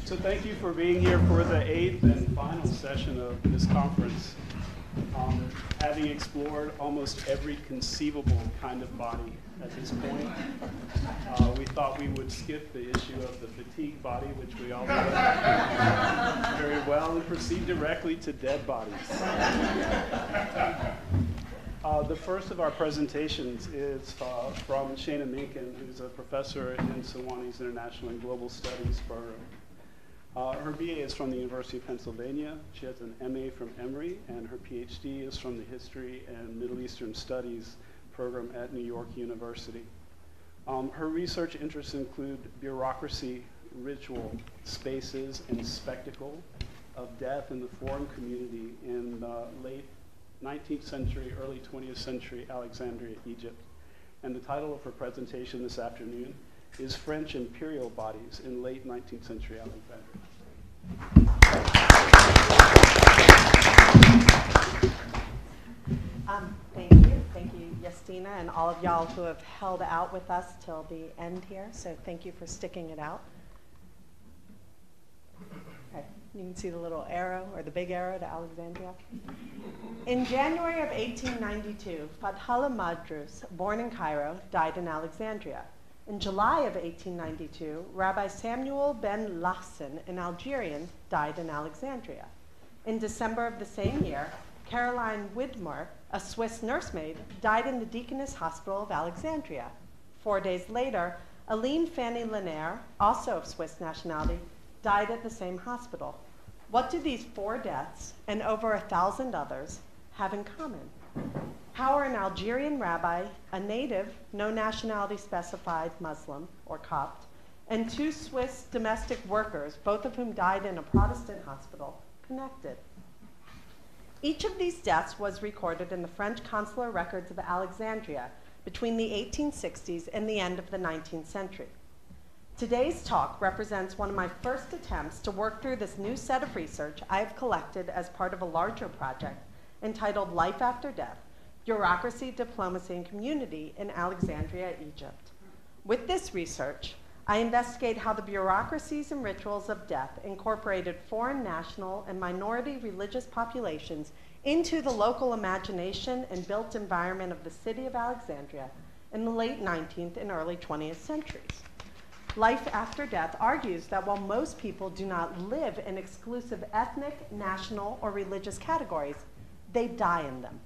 So thank you for being here for the 8th and final session of this conference. Having explored almost every conceivable kind of body at this point, we thought we would skip the issue of the fatigue body, which we all know very well, and proceed directly to dead bodies. The first of our presentations is from Shana Minkin, who's a professor in Sewanee's International and Global Studies program. Her BA is from the University of Pennsylvania. She has an MA from Emory, and her PhD is from the History and Middle Eastern Studies program at New York University. Her research interests include bureaucracy, ritual, spaces, and spectacle of death in the foreign community in late 19th century, early 20th century Alexandria, Egypt. And the title of her presentation this afternoon is French Imperial Bodies in Late 19th Century Alexandria. Thank you, Justina, and all of y'all who have held out with us till the end here. So thank you for sticking it out. Okay, you can see the little arrow, or the big arrow to Alexandria. In January of 1892, Fathallah Madrus, born in Cairo, died in Alexandria. In July of 1892, Rabbi Samuel ben Lahsen, an Algerian, died in Alexandria. In December of the same year, Caroline Widmer, a Swiss nursemaid, died in the Deaconess Hospital of Alexandria. 4 days later, Aline Fanny Lanier, also of Swiss nationality, died at the same hospital. What do these 4 deaths and over 1,000 others have in common? How are an Algerian rabbi, a native, no nationality specified Muslim or Copt, and 2 Swiss domestic workers, both of whom died in a Protestant hospital, connected? Each of these deaths was recorded in the French consular records of Alexandria between the 1860s and the end of the 19th century. Today's talk represents one of my first attempts to work through this new set of research I have collected as part of a larger project entitled Life After Death: Bureaucracy, Diplomacy, and Community in Alexandria, Egypt. With this research, I investigate how the bureaucracies and rituals of death incorporated foreign national and minority religious populations into the local imagination and built environment of the city of Alexandria in the late 19th and early 20th centuries. Life After Death argues that while most people do not live in exclusive ethnic, national, or religious categories, they die in them.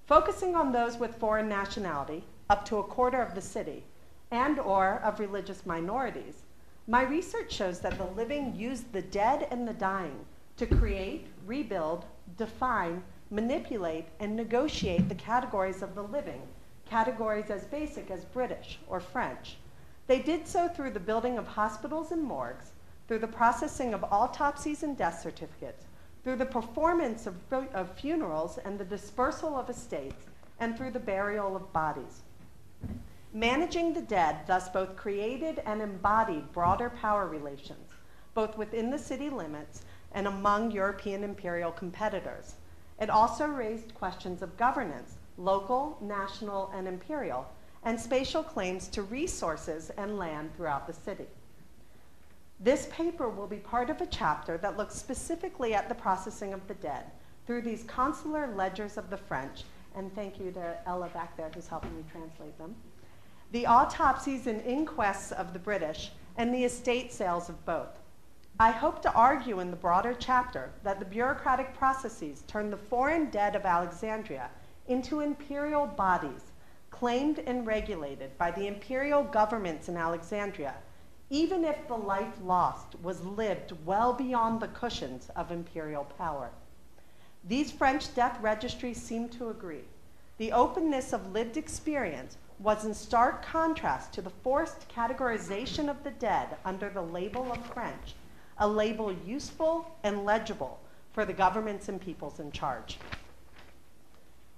Focusing on those with foreign nationality, up to 1/4 of the city, and/or of religious minorities, my research shows that the living use the dead and the dying to create, rebuild, define, manipulate, and negotiate the categories of the living, categories as basic as British or French. They did so through the building of hospitals and morgues, through the processing of autopsies and death certificates, through the performance of funerals and the dispersal of estates, and through the burial of bodies. Managing the dead thus both created and embodied broader power relations, both within the city limits and among European imperial competitors. It also raised questions of governance, local, national, and imperial, and spatial claims to resources and land throughout the city. This paper will be part of a chapter that looks specifically at the processing of the dead through these consular ledgers of the French, and thank you to Ella back there who's helping me translate them, the autopsies and inquests of the British, and the estate sales of both. I hope to argue in the broader chapter that the bureaucratic processes turned the foreign dead of Alexandria into imperial bodies, claimed and regulated by the imperial governments in Alexandria, even if the life lost was lived well beyond the cushions of imperial power. These French death registries seem to agree. The openness of lived experience was in stark contrast to the forced categorization of the dead under the label of French, a label useful and legible for the governments and peoples in charge.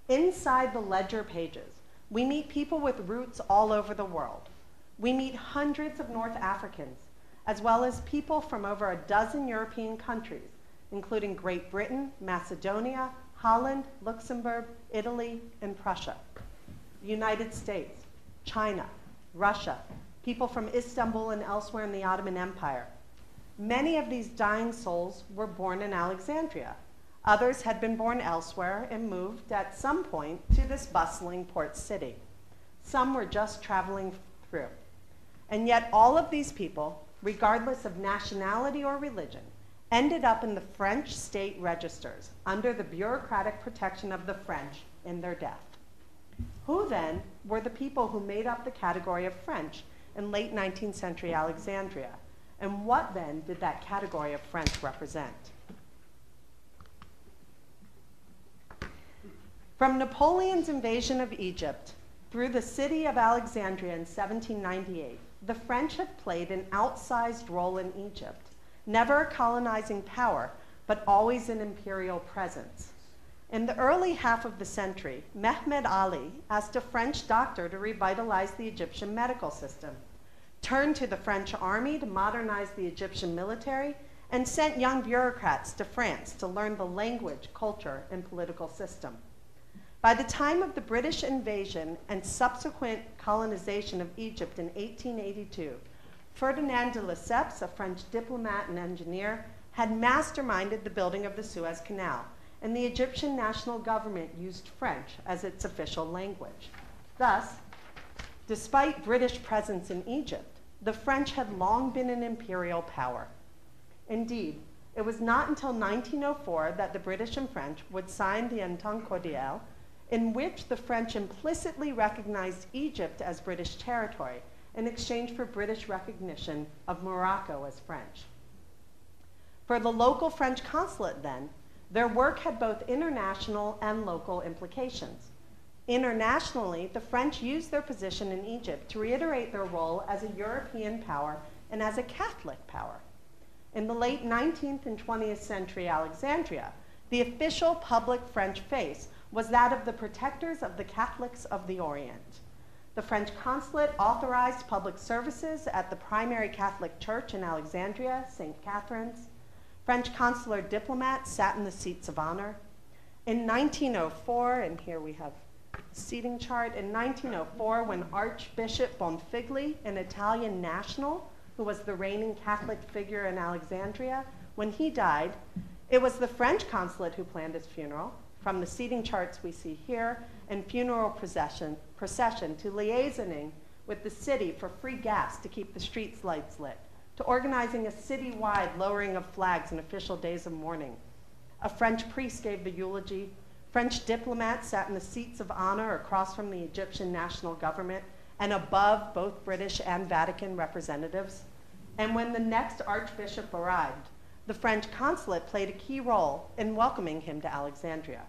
Inside the ledger pages, we meet people with roots all over the world. We meet hundreds of North Africans, as well as people from over a dozen European countries, including Great Britain, Macedonia, Holland, Luxembourg, Italy, and Prussia. The United States, China, Russia, people from Istanbul and elsewhere in the Ottoman Empire, Many of these dying souls were born in Alexandria. Others had been born elsewhere and moved at some point to this bustling port city. Some were just traveling through. And yet all of these people, regardless of nationality or religion, ended up in the French state registers under the bureaucratic protection of the French in their death. Who then were the people who made up the category of French in late 19th century Alexandria? And what then did that category of French represent? From Napoleon's invasion of Egypt through the city of Alexandria in 1798, the French have played an outsized role in Egypt, never a colonizing power, but always an imperial presence. In the early half of the century, Mehmed Ali asked a French doctor to revitalize the Egyptian medical system, turned to the French army to modernize the Egyptian military, and sent young bureaucrats to France to learn the language, culture, and political system. By the time of the British invasion and subsequent colonization of Egypt in 1882, Ferdinand de Lesseps, a French diplomat and engineer, had masterminded the building of the Suez Canal, and the Egyptian national government used French as its official language. Thus, despite British presence in Egypt, the French had long been an imperial power. Indeed, it was not until 1904 that the British and French would sign the Entente Cordiale, in which the French implicitly recognized Egypt as British territory in exchange for British recognition of Morocco as French. For the local French consulate then, their work had both international and local implications. Internationally, the French used their position in Egypt to reiterate their role as a European power and as a Catholic power. In the late 19th and 20th century Alexandria, the official public French face was that of the protectors of the Catholics of the Orient. The French consulate authorized public services at the primary Catholic church in Alexandria, St. Catherine's. French consular diplomats sat in the seats of honor. In 1904, and here we have a seating chart, in 1904, when Archbishop Bonfigli, an Italian national, who was the reigning Catholic figure in Alexandria, when he died, it was the French consulate who planned his funeral. From the seating charts we see here, and funeral procession to liaisoning with the city for free gas to keep the streets lights lit, to organizing a city-wide lowering of flags on official days of mourning. A French priest gave the eulogy. French diplomats sat in the seats of honor across from the Egyptian national government and above both British and Vatican representatives. And when the next archbishop arrived, the French consulate played a key role in welcoming him to Alexandria.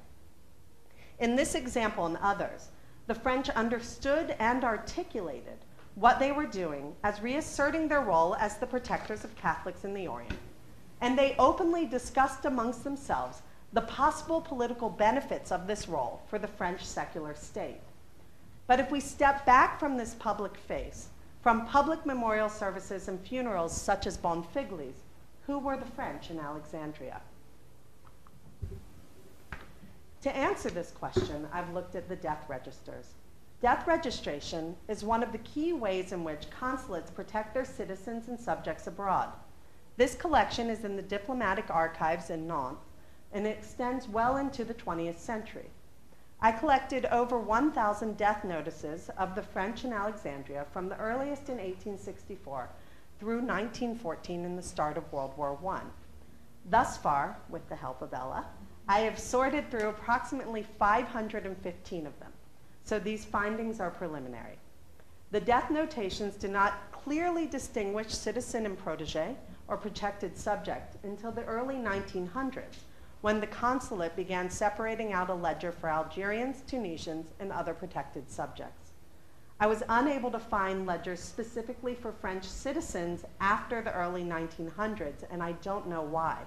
In this example and others, the French understood and articulated what they were doing as reasserting their role as the protectors of Catholics in the Orient. And they openly discussed amongst themselves the possible political benefits of this role for the French secular state. But if we step back from this public face, from public memorial services and funerals such as Bonfigli's, who were the French in Alexandria? To answer this question, I've looked at the death registers. Death registration is one of the key ways in which consulates protect their citizens and subjects abroad. This collection is in the diplomatic archives in Nantes, and it extends well into the 20th century. I collected over 1,000 death notices of the French in Alexandria from the earliest in 1864 through 1914 and the start of World War I. Thus far, with the help of Ella, I have sorted through approximately 515 of them, so these findings are preliminary. The death notations do not clearly distinguish citizen and protege or protected subject until the early 1900s, when the consulate began separating out a ledger for Algerians, Tunisians, and other protected subjects. I was unable to find ledgers specifically for French citizens after the early 1900s, and I don't know why.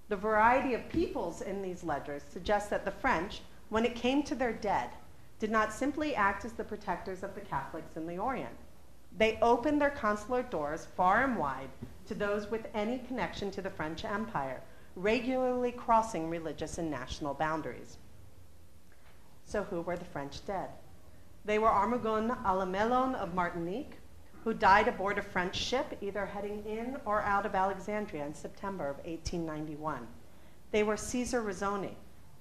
The variety of peoples in these ledgers suggests that the French, when it came to their dead, did not simply act as the protectors of the Catholics in the Orient. They opened their consular doors far and wide to those with any connection to the French Empire, regularly crossing religious and national boundaries. So who were the French dead? They were Armagon Alamelon of Martinique, who died aboard a French ship either heading in or out of Alexandria in September of 1891. They were Caesar Rizzoni,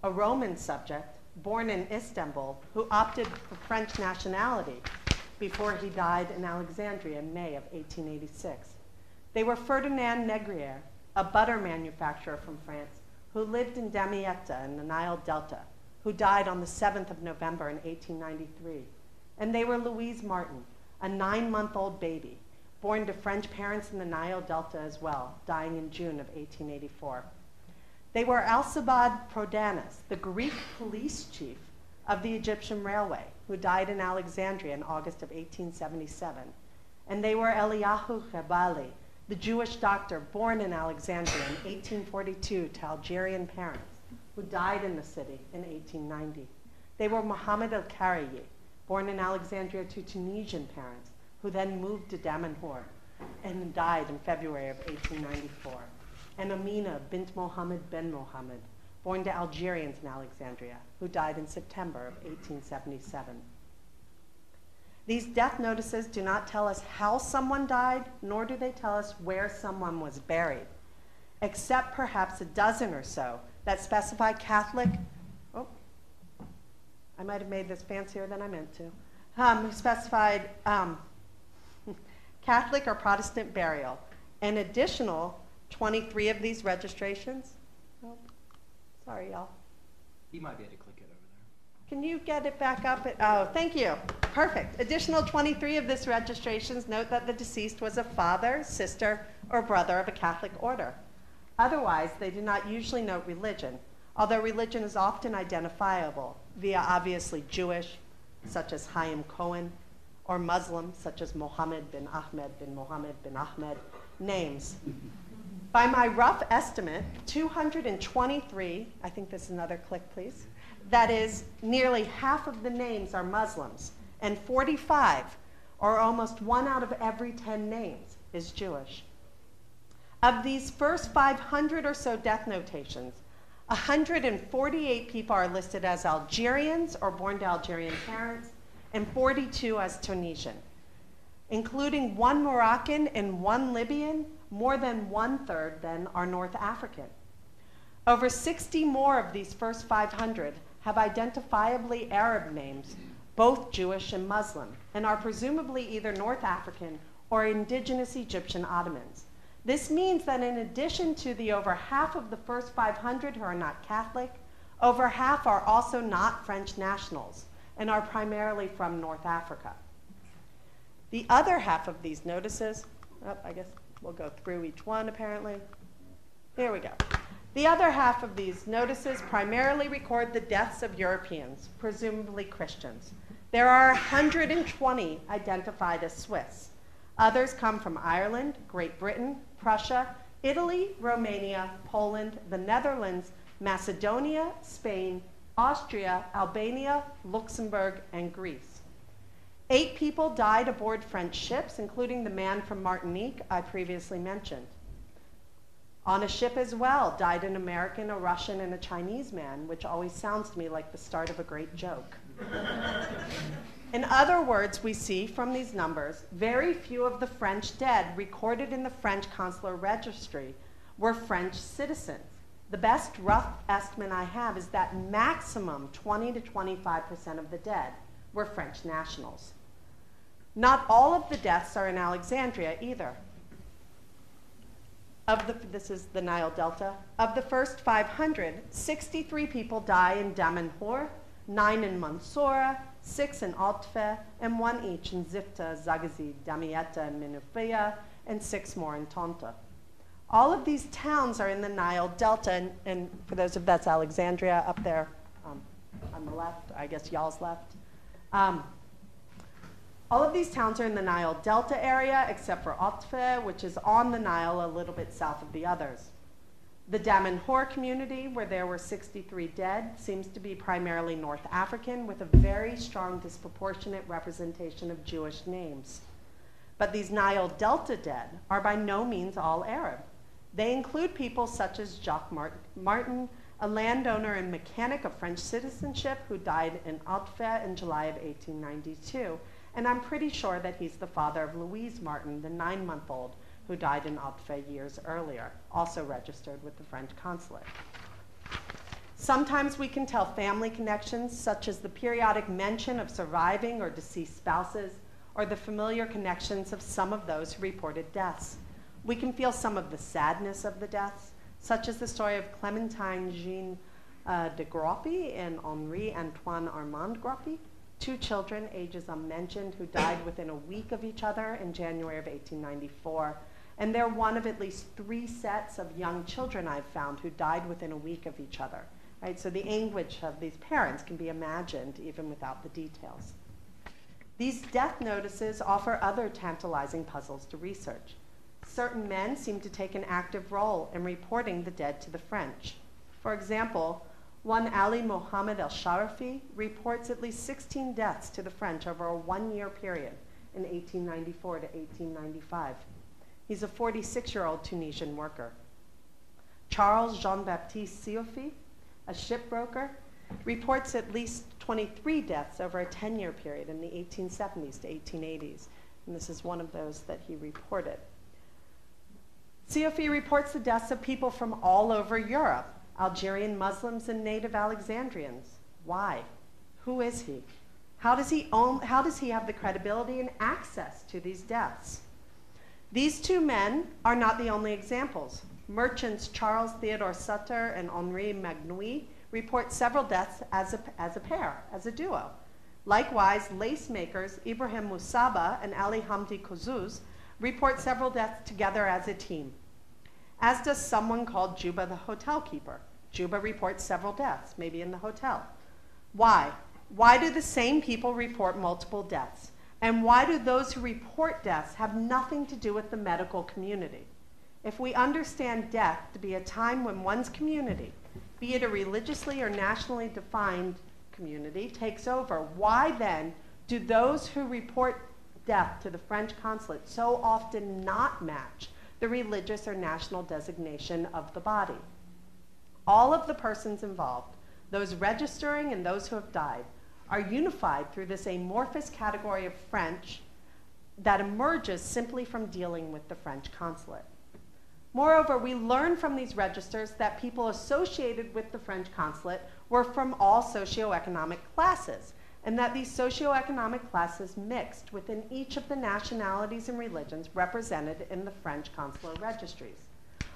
a Roman subject born in Istanbul who opted for French nationality before he died in Alexandria in May of 1886. They were Ferdinand Négrier, a butter manufacturer from France who lived in Damietta in the Nile Delta, who died on the 7th of November in 1893. And they were Louise Martin, a 9-month-old baby, born to French parents in the Nile Delta as well, dying in June of 1884. They were Alcibiade Prodanus, the Greek police chief of the Egyptian railway, who died in Alexandria in August of 1877. And they were Eliyahu Khabali, the Jewish doctor born in Alexandria in 1842 to Algerian parents, who died in the city in 1890. They were Mohammed El-Karayi, born in Alexandria to Tunisian parents, who then moved to Damanhur and died in February of 1894. And Amina bint Mohammed ben Mohammed, born to Algerians in Alexandria, who died in September of 1877. These death notices do not tell us how someone died, nor do they tell us where someone was buried, except perhaps a dozen or so that specify Catholic, oh, I might have made this fancier than I meant to, specified Catholic or Protestant burial. An additional 23 of these registrations, oh, sorry y'all. You might be able to click it over there. Can you get it back up? Oh, thank you. Perfect. Additional 23 of these registrations note that the deceased was a father, sister, or brother of a Catholic order. Otherwise, they do not usually note religion, although religion is often identifiable via obviously Jewish, such as Chaim Cohen, or Muslim, such as Mohammed bin Ahmed bin Mohammed bin Ahmed, names. By my rough estimate, 223, I think this is another click, please, that is, nearly half of the names are Muslims, and 45, or almost 1 out of every 10 names, is Jewish. Of these first 500 or so death notations, 148 people are listed as Algerians or born to Algerian parents, and 42 as Tunisian. Including 1 Moroccan and 1 Libyan, more than 1/3 then are North African. Over 60 more of these first 500 have identifiably Arab names, both Jewish and Muslim, and are presumably either North African or indigenous Egyptian Ottomans. This means that in addition to the over half of the first 500 who are not Catholic, over half are also not French nationals and are primarily from North Africa. The other half of these notices, oh, I guess we'll go through each one apparently. Here we go. The other half of these notices primarily record the deaths of Europeans, presumably Christians. There are 120 identified as Swiss. Others come from Ireland, Great Britain, Prussia, Italy, Romania, Poland, the Netherlands, Macedonia, Spain, Austria, Albania, Luxembourg, and Greece. 8 people died aboard French ships, including the man from Martinique I previously mentioned. On a ship as well died an American, a Russian, and a Chinese man, which always sounds to me like the start of a great joke. In other words, we see from these numbers, very few of the French dead recorded in the French consular registry were French citizens. The best rough estimate I have is that maximum 20 to 25% of the dead were French nationals. Not all of the deaths are in Alexandria either. This is the Nile Delta. Of the first 500, 63 people die in Damanhur, 9 in Mansoura, 6 in Altfe, and 1 each in Zifta, Zagazig, Damietta, and Minufia, and 6 more in Tonta. All of these towns are in the Nile Delta, and for those of that's Alexandria up there on the left, I guess y'all's left. All of these towns are in the Nile Delta area, except for Altfe, which is on the Nile a little bit south of the others. The Damanhur community, where there were 63 dead, seems to be primarily North African, with a very strong disproportionate representation of Jewish names. But these Nile Delta dead are by no means all Arab. They include people such as Jacques Martin, a landowner and mechanic of French citizenship who died in Altfe in July of 1892, And I'm pretty sure that he's the father of Louise Martin, the 9-month-old who died in Opfe years earlier, also registered with the French consulate. Sometimes we can tell family connections, such as the periodic mention of surviving or deceased spouses, or the familiar connections of some of those who reported deaths. We can feel some of the sadness of the deaths, such as the story of Clementine Jean de Groppy and Henri Antoine Armand Groppy, 2 children, ages unmentioned, who died within a week of each other in January of 1894. And they're one of at least 3 sets of young children I've found who died within a week of each other. Right? So the anguish of these parents can be imagined even without the details. These death notices offer other tantalizing puzzles to research. Certain men seem to take an active role in reporting the dead to the French. For example, one Ali Mohammed El-Sharafi reports at least 16 deaths to the French over a 1-year period in 1894 to 1895. He's a 46-year-old Tunisian worker. Charles Jean-Baptiste Siofi, a shipbroker, reports at least 23 deaths over a 10-year period in the 1870s to 1880s. And this is one of those that he reported. Siofi reports the deaths of people from all over Europe, Algerian Muslims and native Alexandrians. Why? Who is he? How does he have the credibility and access to these deaths? These 2 men are not the only examples. Merchants Charles Theodore Sutter and Henri Magnoui report several deaths as a pair, as a duo. Likewise, lace makers Ibrahim Musaba and Ali Hamdi Kouzuz report several deaths together as a team, as does someone called Juba the hotel keeper. Juba reports several deaths, maybe in the hotel. Why? Why do the same people report multiple deaths? And why do those who report deaths have nothing to do with the medical community? If we understand death to be a time when one's community, be it a religiously or nationally defined community, takes over, why then do those who report death to the French consulate so often not match the religious or national designation of the body? All of the persons involved, those registering and those who have died, are unified through this amorphous category of French that emerges simply from dealing with the French consulate. Moreover, we learn from these registers that people associated with the French consulate were from all socioeconomic classes, and that these socioeconomic classes mixed within each of the nationalities and religions represented in the French consular registries.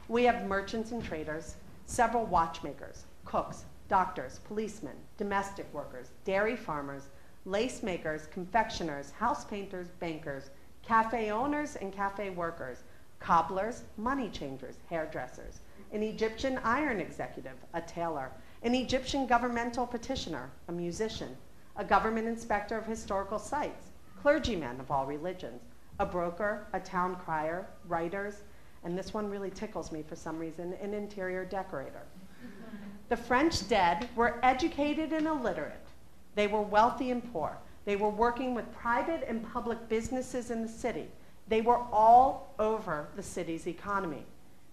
We have merchants and traders, several watchmakers, cooks, doctors, policemen, domestic workers, dairy farmers, lace makers, confectioners, house painters, bankers, cafe owners and cafe workers, cobblers, money changers, hairdressers, an Egyptian iron executive, a tailor, an Egyptian governmental petitioner, a musician, a government inspector of historical sites, clergymen of all religions, a broker, a town crier, writers, and this one really tickles me for some reason, an interior decorator. The French dead were educated and illiterate. They were wealthy and poor. They were working with private and public businesses in the city. They were all over the city's economy.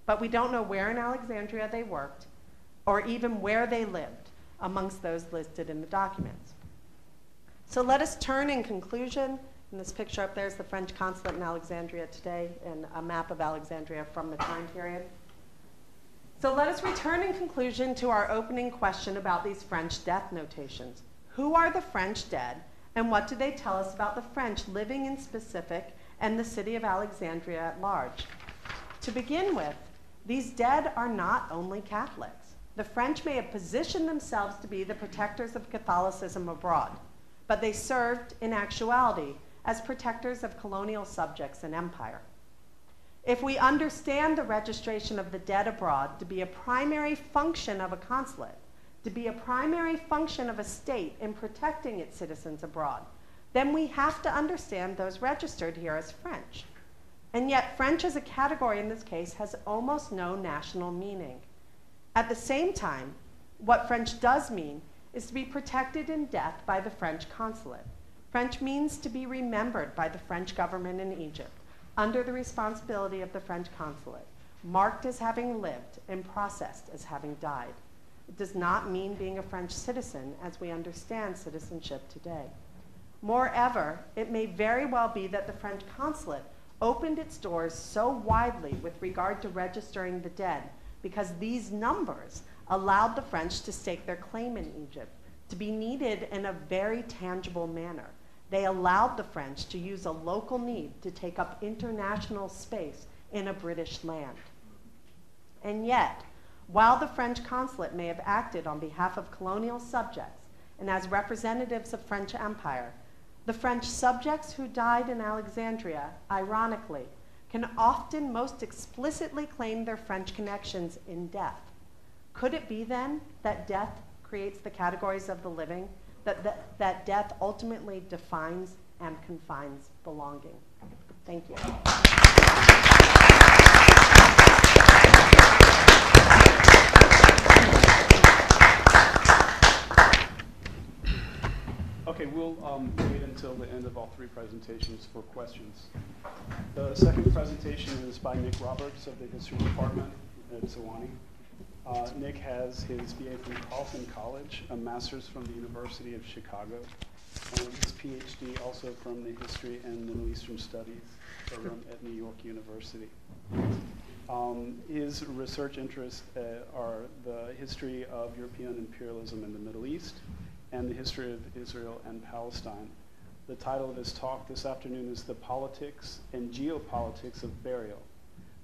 But we don't know where in Alexandria they worked or even where they lived amongst those listed in the documents. So let us turn in conclusion. In this picture up there is the French consulate in Alexandria today and a map of Alexandria from the time period. So let us return in conclusion to our opening question about these French death notations. Who are the French dead, and what do they tell us about the French living in specific and the city of Alexandria at large? To begin with, these dead are not only Catholics. The French may have positioned themselves to be the protectors of Catholicism abroad, but they served, in actuality, as protectors of colonial subjects and empire. If we understand the registration of the dead abroad to be a primary function of a consulate, to be a primary function of a state in protecting its citizens abroad, then we have to understand those registered here as French. And yet, French as a category in this case has almost no national meaning. At the same time, what French does mean is to be protected in death by the French consulate. French means to be remembered by the French government in Egypt under the responsibility of the French consulate, marked as having lived and processed as having died. It does not mean being a French citizen as we understand citizenship today. Moreover, it may very well be that the French consulate opened its doors so widely with regard to registering the dead because these numbers allowed the French to stake their claim in Egypt, to be needed in a very tangible manner. They allowed the French to use a local need to take up international space in a British land. And yet, while the French consulate may have acted on behalf of colonial subjects and as representatives of French Empire, the French subjects who died in Alexandria, ironically, can often most explicitly claim their French connections in death. Could it be then that death creates the categories of the living, that death ultimately defines and confines belonging? Thank you. Okay, we'll wait until the end of all three presentations for questions. The second presentation is by Nick Roberts of the History Department at Sewanee. Nick has his BA from Carleton College, a master's from the University of Chicago, and his PhD also from the History and Middle Eastern Studies program at New York University. His research interests are the history of European imperialism in the Middle East and the history of Israel and Palestine. The title of his talk this afternoon is The Politics and Geopolitics of Burial,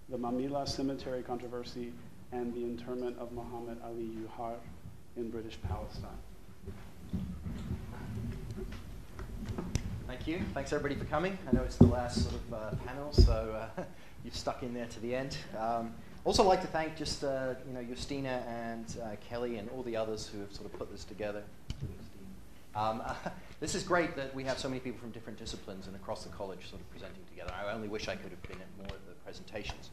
the Mamilla Cemetery Controversy and the Interment of Muhammad Ali Yuhar in British Palestine. Thank you. Thanks everybody for coming. I know it's the last sort of panel, so you've stuck in there to the end. Also like to thank just Justina and Kelly and all the others who have sort of put this together. This is great that we have so many people from different disciplines and across the college sort of presenting together. I only wish I could have been at more of the presentations.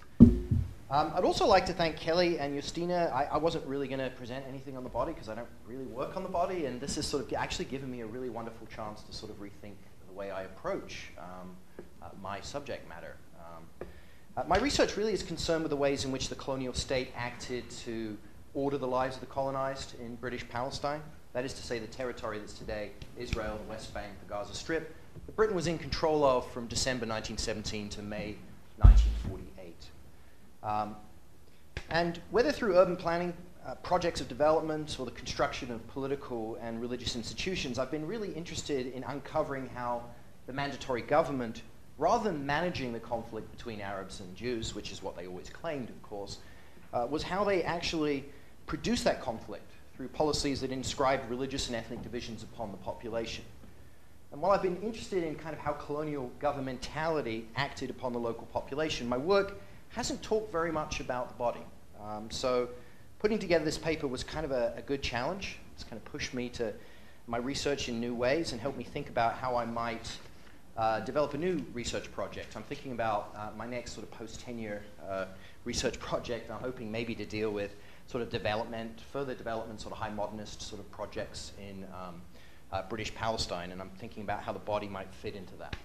I'd also like to thank Kelly and Justina. I wasn't really going to present anything on the body because I don't really work on the body, and this has sort of actually given me a really wonderful chance to sort of rethink the way I approach my subject matter. My research really is concerned with the ways in which the colonial state acted to order the lives of the colonized in British Palestine. That is to say, the territory that's today Israel, the West Bank, the Gaza Strip, that Britain was in control of from December 1917 to May 1948. And whether through urban planning, projects of development, or the construction of political and religious institutions, I've been really interested in uncovering how the mandatory government, rather than managing the conflict between Arabs and Jews, which is what they always claimed, of course, was how they actually produced that conflict through policies that inscribed religious and ethnic divisions upon the population. And while I've been interested in kind of how colonial governmentality acted upon the local population, my work hasn't talked very much about the body. So putting together this paper was kind of a good challenge. It's kind of pushed me to my research in new ways and helped me think about how I might develop a new research project. I'm thinking about my next sort of post-tenure research project. I'm hoping maybe to deal with sort of development, further development, sort of high modernist sort of projects in British Palestine, and I'm thinking about how the body might fit into that.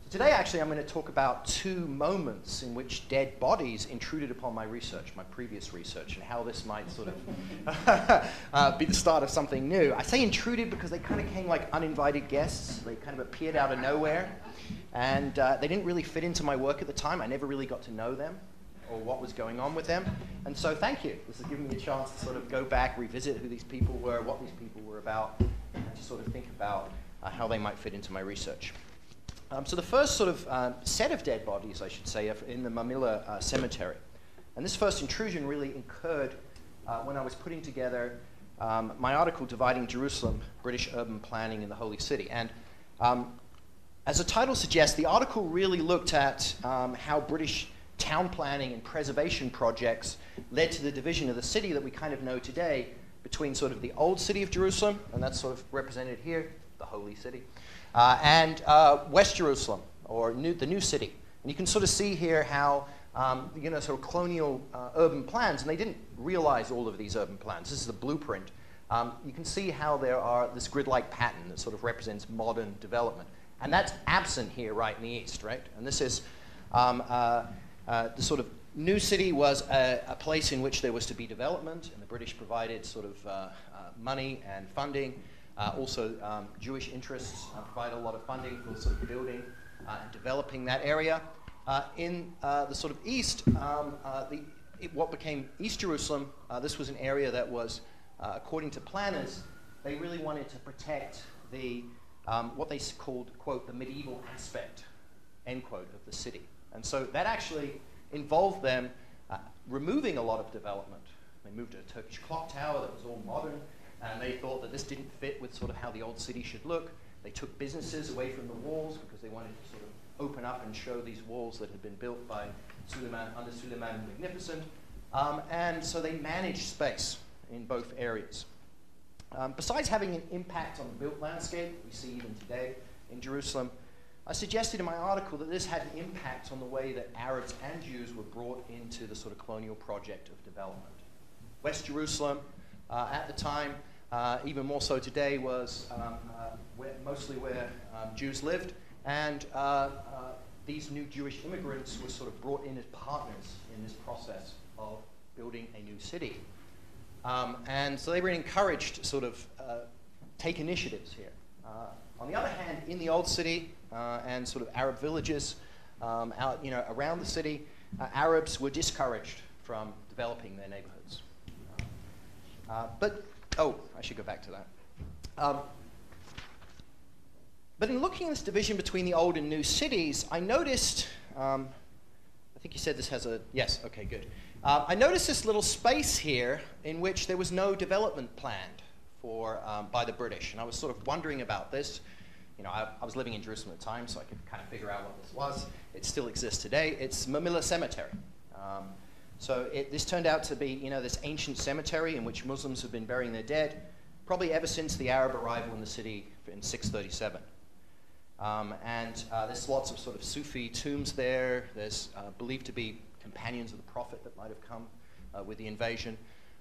So today, actually, I'm going to talk about two moments in which dead bodies intruded upon my research, my previous research, and how this might sort of be the start of something new. I say intruded because they kind of came like uninvited guests. They kind of appeared out of nowhere, and they didn't really fit into my work at the time. I never really got to know them or what was going on with them. And so thank you. This has given me a chance to sort of go back, revisit who these people were, what these people were about, and to sort of think about how they might fit into my research. So the first sort of set of dead bodies, I should say, are in the Mamilla Cemetery. And this first intrusion really occurred when I was putting together my article, Dividing Jerusalem, British Urban Planning in the Holy City. And as the title suggests, the article really looked at how British town planning and preservation projects led to the division of the city that we kind of know today between sort of the old city of Jerusalem, and that's sort of represented here, the Holy City, and West Jerusalem, or the new city. And you can sort of see here how, sort of colonial urban plans, and they didn't realize all of these urban plans. This is a blueprint. You can see how there are this grid-like pattern that sort of represents modern development. And that's absent here right in the east, right? And this is the sort of new city was a place in which there was to be development, and the British provided sort of money and funding Also, Jewish interests provide a lot of funding for sort of building and developing that area. In the sort of east, what became East Jerusalem, this was an area that was, according to planners, they really wanted to protect the what they called, quote, the medieval aspect, end quote, of the city. And so that actually involved them removing a lot of development. They moved to a Turkish clock tower that was all modern, and they thought that this didn't fit with sort of how the old city should look. They took businesses away from the walls because they wanted to sort of open up and show these walls that had been built by Suleiman, under Suleiman the Magnificent. And so they managed space in both areas. Besides having an impact on the built landscape, we see even today in Jerusalem, I suggested in my article that this had an impact on the way that Arabs and Jews were brought into the sort of colonial project of development. West Jerusalem, at the time, even more so today, was mostly where Jews lived, and these new Jewish immigrants were sort of brought in as partners in this process of building a new city. And so they were encouraged to sort of take initiatives here. On the other hand, in the old city and sort of Arab villages out, around the city, Arabs were discouraged from developing their neighborhoods. I should go back to that. But in looking at this division between the old and new cities, I noticed, I think you said this has a, yes, okay, good. I noticed this little space here in which there was no development planned for, by the British, and I was sort of wondering about this. I was living in Jerusalem at the time, so I could kind of figure out what this was. It still exists today. It's Mamilla Cemetery. This turned out to be, this ancient cemetery in which Muslims have been burying their dead, probably ever since the Arab arrival in the city in 637. There's lots of sort of Sufi tombs there. There's believed to be companions of the Prophet that might have come with the invasion.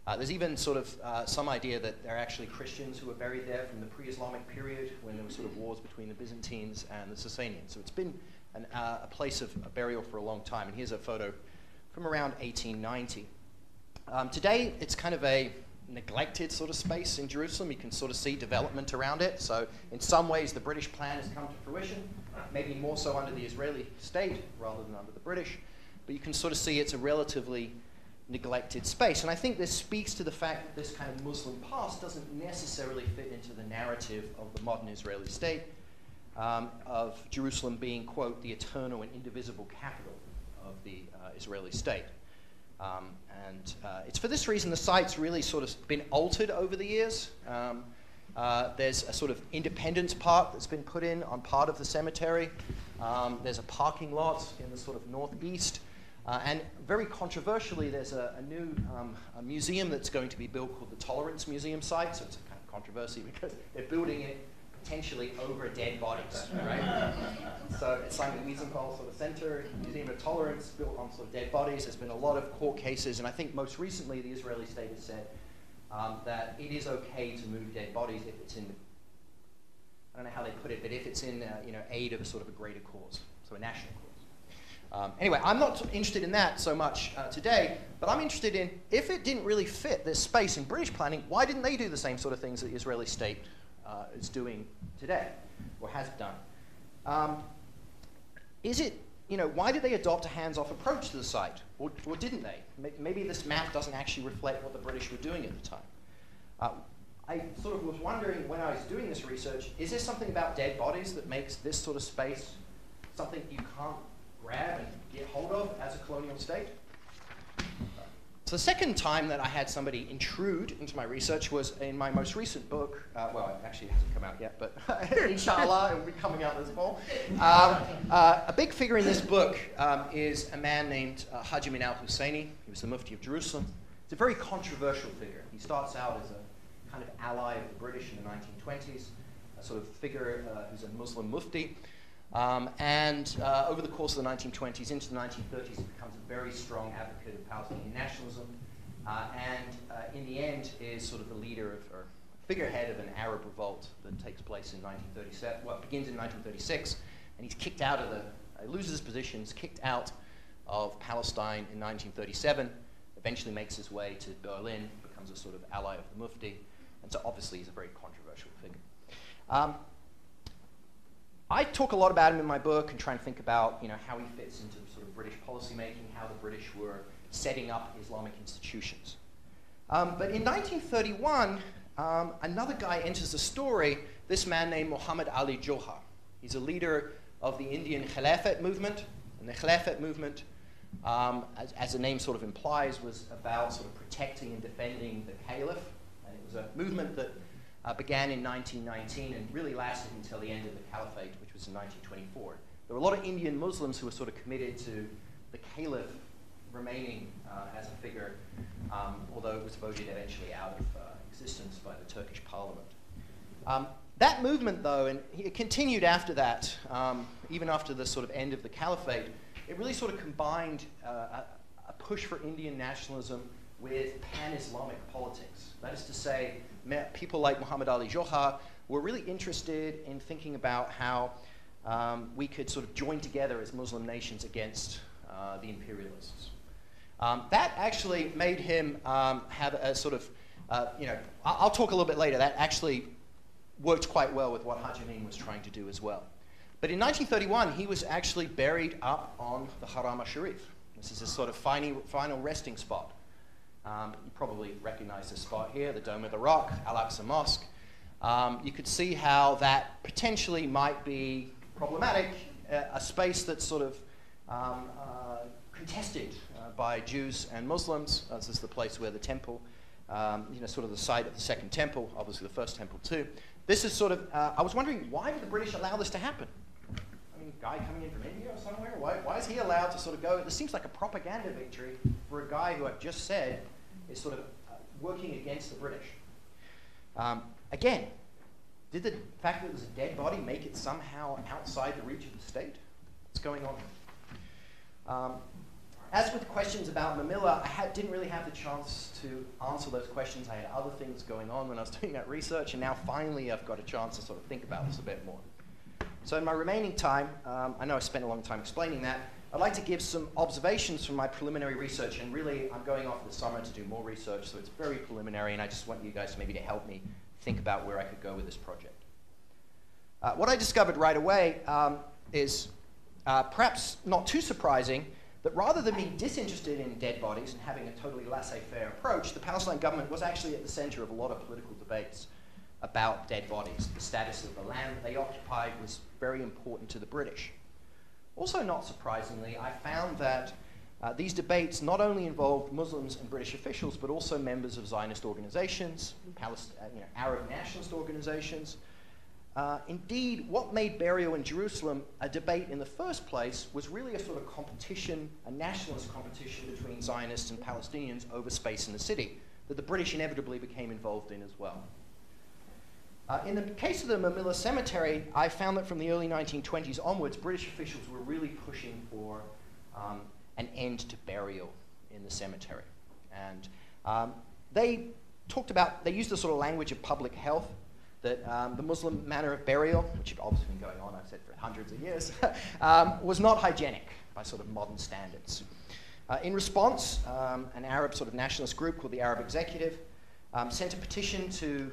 There's even sort of some idea that there are actually Christians who were buried there from the pre-Islamic period when there were sort of wars between the Byzantines and the Sasanians. So it's been a place of burial for a long time. And here's a photo from around 1890. Today, it's kind of a neglected sort of space in Jerusalem. You can sort of see development around it. So in some ways, the British plan has come to fruition, maybe more so under the Israeli state rather than under the British. But you can sort of see it's a relatively neglected space. And I think this speaks to the fact that this kind of Muslim past doesn't necessarily fit into the narrative of the modern Israeli state, of Jerusalem being, quote, the eternal and indivisible capital of the Israeli state. It's for this reason the site's really sort of been altered over the years. There's a sort of Independence Park that's been put in on part of the cemetery. There's a parking lot in the sort of northeast. And very controversially, there's a new museum that's going to be built called the Tolerance Museum site. So it's a kind of controversy because they're building it potentially over dead bodies, right? So it's like a Wiesenthal sort of center, Museum of Tolerance, built on sort of dead bodies. There's been a lot of court cases, and I think most recently the Israeli state has said that it is okay to move dead bodies if it's in, I don't know how they put it, but if it's in aid of a sort of a greater cause, so a national cause. Anyway, I'm not interested in that so much today, but I'm interested in, if it didn't really fit this space in British planning, why didn't they do the same sort of things that the Israeli state is doing today, or has done? Why did they adopt a hands-off approach to the site, or didn't they? Maybe this map doesn't actually reflect what the British were doing at the time. I sort of was wondering when I was doing this research, is there something about dead bodies that makes this sort of space something you can't grab and get hold of as a colonial state? So the second time that I had somebody intrude into my research was in my most recent book. Well, it actually hasn't come out yet, but inshallah, it will be coming out this fall. A big figure in this book is a man named Haji Min al-Husseini. He was the Mufti of Jerusalem. It's a very controversial figure. He starts out as a kind of ally of the British in the 1920s, a sort of figure who's a Muslim Mufti. Over the course of the 1920s into the 1930s, he becomes a very strong advocate of Palestinian nationalism, in the end is sort of the leader of, or figurehead of an Arab revolt that takes place in 1937, well, it begins in 1936, and he's kicked out of he loses his position, he's kicked out of Palestine in 1937, eventually makes his way to Berlin, becomes a sort of ally of the Mufti, And so obviously he's a very controversial figure. I talk a lot about him in my book and try and think about, how he fits into sort of British policymaking, how the British were setting up Islamic institutions. But in 1931, another guy enters the story, this man named Muhammad Ali Johar. He's a leader of the Indian Khilafat movement. And the Khilafat movement, as the name sort of implies, was about sort of protecting and defending the caliph. And it was a movement that began in 1919 and really lasted until the end of the caliphate, which was in 1924. There were a lot of Indian Muslims who were sort of committed to the caliph remaining as a figure, although it was voted eventually out of existence by the Turkish parliament. That movement, though, and it continued after that, even after the sort of end of the caliphate, it really sort of combined a push for Indian nationalism with pan-Islamic politics. That is to say, people like Muhammad Ali Johar were really interested in thinking about how we could sort of join together as Muslim nations against the imperialists. That actually made him have a sort of, I'll talk a little bit later, that actually worked quite well with what Haj Amin was trying to do as well. But in 1931, he was actually buried up on the Haram al-Sharif. This is a sort of final resting spot. You probably recognize this spot here, the Dome of the Rock, Al-Aqsa Mosque. You could see how that potentially might be problematic, a space that's sort of contested by Jews and Muslims. This is the place where the temple, sort of the site of the second temple, obviously the first temple too. This is sort of, I was wondering, why did the British allow this to happen? I mean, guy coming in from India or somewhere, why is he allowed to sort of go? This seems like a propaganda victory for a guy who I've just said is sort of working against the British. Again, did the fact that it was a dead body make it somehow outside the reach of the state? What's going on? As with questions about Mamilla, I didn't really have the chance to answer those questions. I had other things going on when I was doing that research, and now finally I've got a chance to sort of think about this a bit more. So in my remaining time, I know I spent a long time explaining that, I'd like to give some observations from my preliminary research, and really I'm going off this summer to do more research, so it's very preliminary, and I just want you guys maybe to help me think about where I could go with this project. What I discovered right away is perhaps not too surprising, that rather than being disinterested in dead bodies and having a totally laissez-faire approach, the Palestine government was actually at the center of a lot of political debates about dead bodies. The status of the land that they occupied was very important to the British. Also, not surprisingly, I found that these debates not only involved Muslims and British officials, but also members of Zionist organizations, Arab nationalist organizations. Indeed, what made burial in Jerusalem a debate in the first place was really a sort of competition, a nationalist competition between Zionists and Palestinians over space in the city that the British inevitably became involved in as well. In the case of the Mamilla Cemetery, I found that from the early 1920s onwards, British officials were really pushing for an end to burial in the cemetery. And they used the sort of language of public health, that the Muslim manner of burial, which had obviously been going on, I've said, for hundreds of years, was not hygienic by sort of modern standards. In response, an Arab sort of nationalist group called the Arab Executive sent a petition to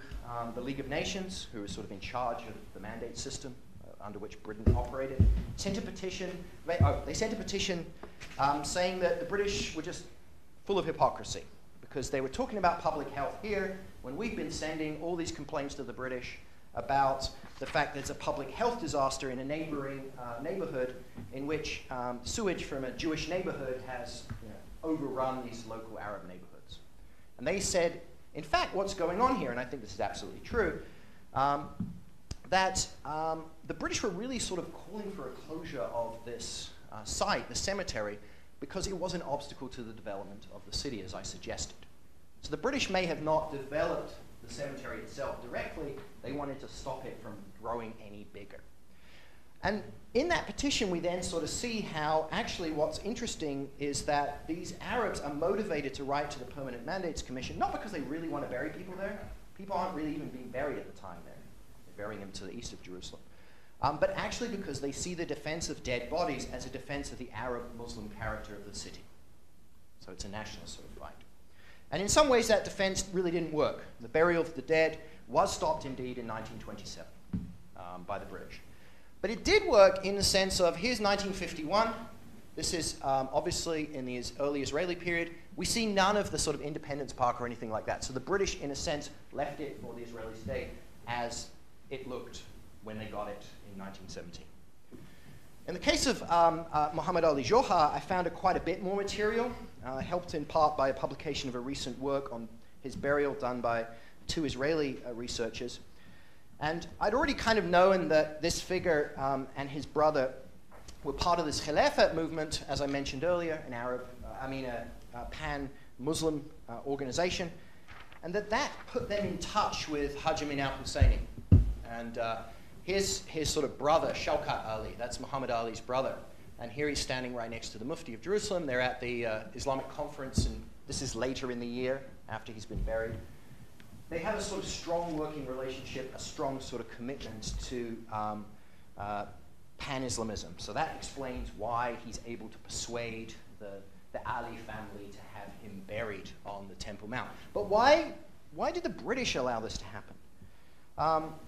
the League of Nations, who was sort of in charge of the mandate system under which Britain operated. They sent a petition saying that the British were just full of hypocrisy, because they were talking about public health here when we've been sending all these complaints to the British about the fact that there's a public health disaster in a neighboring neighborhood in which sewage from a Jewish neighborhood has overrun these local Arab neighborhoods. And they said, in fact, what's going on here, and I think this is absolutely true, that the British were really sort of calling for a closure of this site, the cemetery, because it was an obstacle to the development of the city, as I suggested. So the British may have not developed the cemetery itself directly, they wanted to stop it from growing any bigger. And in that petition, we then sort of see how actually what's interesting is that these Arabs are motivated to write to the Permanent Mandates Commission, not because they really want to bury people there. People aren't really even being buried at the time there. They're burying them to the east of Jerusalem. But actually because they see the defense of dead bodies as a defense of the Arab-Muslim character of the city. So it's a nationalist sort of fight. And in some ways, that defense really didn't work. The burial of the dead was stopped indeed in 1927 by the British. But it did work in the sense of, here's 1951. This is obviously in the early Israeli period. We see none of the sort of Independence Park or anything like that. So the British, in a sense, left it for the Israeli state as it looked when they got it in 1917. In the case of Muhammad Ali Johar, I found quite a bit more material, helped in part by a publication of a recent work on his burial done by 2 Israeli researchers. And I'd already kind of known that this figure and his brother were part of this Khilafat movement, as I mentioned earlier, an pan-Muslim organization, and that put them in touch with Haj Amin al-Husseini. And his sort of brother, Shawkat Ali, that's Muhammad Ali's brother. And here he's standing right next to the Mufti of Jerusalem. They're at the Islamic conference, and this is later in the year, after he's been buried. They have a sort of strong working relationship, a strong sort of commitment to pan-Islamism. So that explains why he's able to persuade the Ali family to have him buried on the Temple Mount. But why did the British allow this to happen?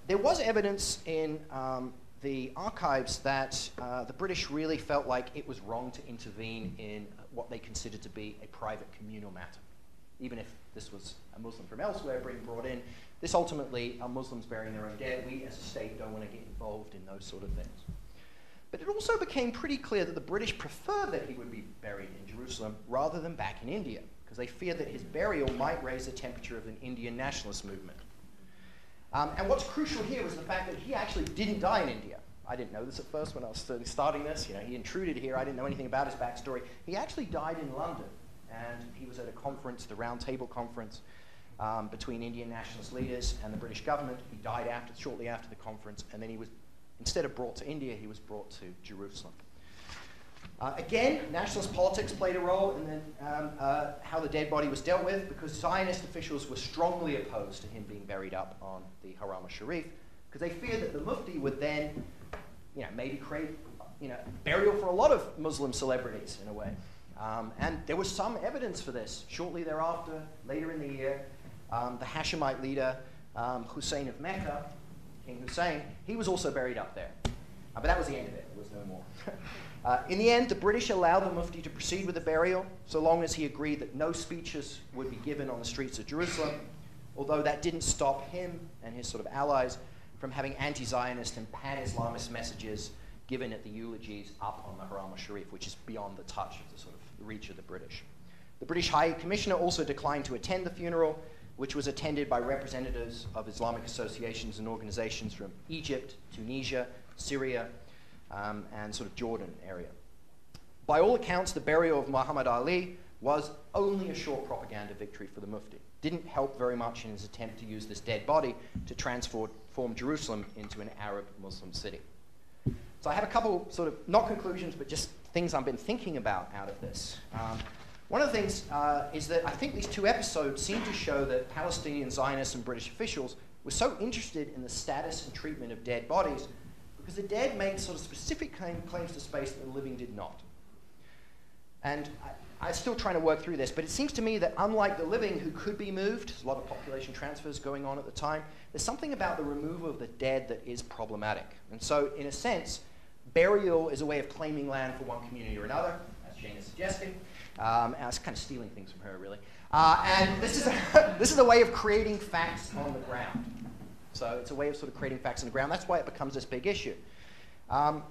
There was evidence in the archives that the British really felt like it was wrong to intervene in what they considered to be a private communal matter. Even if this was a Muslim from elsewhere being brought in, this ultimately are Muslims burying their own dead. We as a state don't want to get involved in those sort of things. But it also became pretty clear that the British preferred that he would be buried in Jerusalem rather than back in India, because they feared that his burial might raise the temperature of an Indian nationalist movement. And what's crucial here was the fact that he actually didn't die in India. I didn't know this at first when I was starting this. He intruded here. I didn't know anything about his backstory. He actually died in London, and he was at a conference, the Round Table Conference, between Indian nationalist leaders and the British government. He died shortly after the conference, and then he was, instead of brought to India, he was brought to Jerusalem. Again, nationalist politics played a role in how the dead body was dealt with, because Zionist officials were strongly opposed to him being buried up on the Haram al-Sharif, because they feared that the Mufti would then, maybe create, burial for a lot of Muslim celebrities in a way. And there was some evidence for this. Shortly thereafter, later in the year, the Hashemite leader, Hussein of Mecca, King Hussein, he was also buried up there. But that was the end of it. There was no more. In the end, the British allowed the Mufti to proceed with the burial, so long as he agreed that no speeches would be given on the streets of Jerusalem, although that didn't stop him and his sort of allies from having anti-Zionist and pan-Islamist messages given at the eulogies up on the Haram al-Sharif, which is beyond the touch of the sort of reach of the British. The British High Commissioner also declined to attend the funeral, which was attended by representatives of Islamic associations and organizations from Egypt, Tunisia, Syria, and sort of Jordan area. By all accounts, the burial of Muhammad Ali was only a short propaganda victory for the Mufti. Didn't help very much in his attempt to use this dead body to transform Jerusalem into an Arab Muslim city. So I have a couple sort of, not conclusions, but just things I've been thinking about out of this. One of the things is that I think these 2 episodes seem to show that Palestinian Zionists and British officials were so interested in the status and treatment of dead bodies because the dead made sort of specific claims to space that the living did not. And I'm still trying to work through this, but it seems to me that unlike the living who could be moved, there's a lot of population transfers going on at the time, there's something about the removal of the dead that is problematic. And so, in a sense, burial is a way of claiming land for one community or another, as Jane is suggesting. I was kind of stealing things from her, really. And this is a way of creating facts on the ground. So it's a way of sort of creating facts on the ground. That's why it becomes this big issue. I'm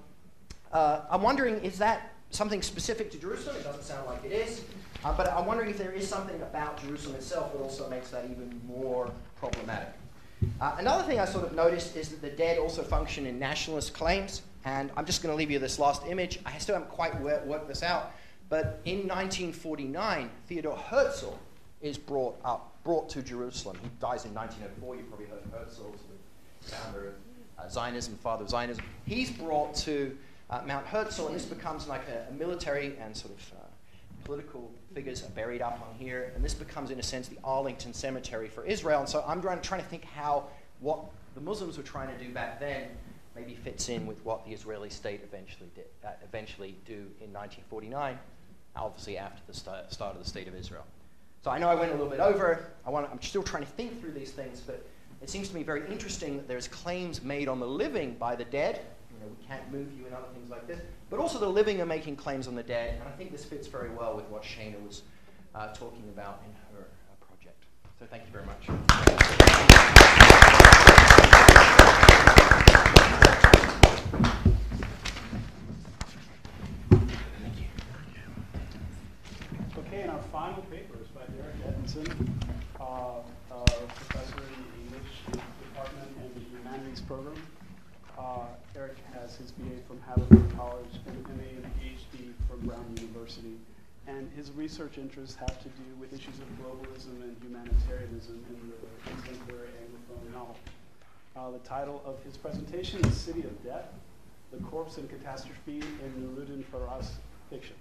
wondering, is that something specific to Jerusalem? It doesn't sound like it is. But I'm wondering if there is something about Jerusalem itself that also makes that even more problematic. Another thing I sort of noticed is that the dead also function in nationalist claims. And I'm just going to leave you this last image. I still haven't quite worked this out. But in 1949, Theodor Herzl is brought to Jerusalem. He dies in 1904. You probably heard of Herzl, the founder of Zionism, father of Zionism. He's brought to Mount Herzl, and this becomes like a military and sort of political figures are buried up on here. And this becomes, in a sense, the Arlington Cemetery for Israel. And so I'm trying to think how what the Muslims were trying to do back then maybe fits in with what the Israeli state eventually do in 1949, obviously after the start of the State of Israel. So I know I went a little bit over. I'm still trying to think through these things, but it seems to me very interesting that there's claims made on the living by the dead. We can't move you and other things like this. But also the living are making claims on the dead, and I think this fits very well with what Shana was talking about in her project. So thank you very much. Okay, and our final paper is by Derek Edmondson, professor in the English department and the humanities program. Eric has his BA from Haverford College and an MA and PhD from Brown University. And his research interests have to do with issues of globalism and humanitarianism in the contemporary Anglophone novel. The title of his presentation is City of Death, The Corpse and Catastrophe in Nuruddin Farah's Fiction.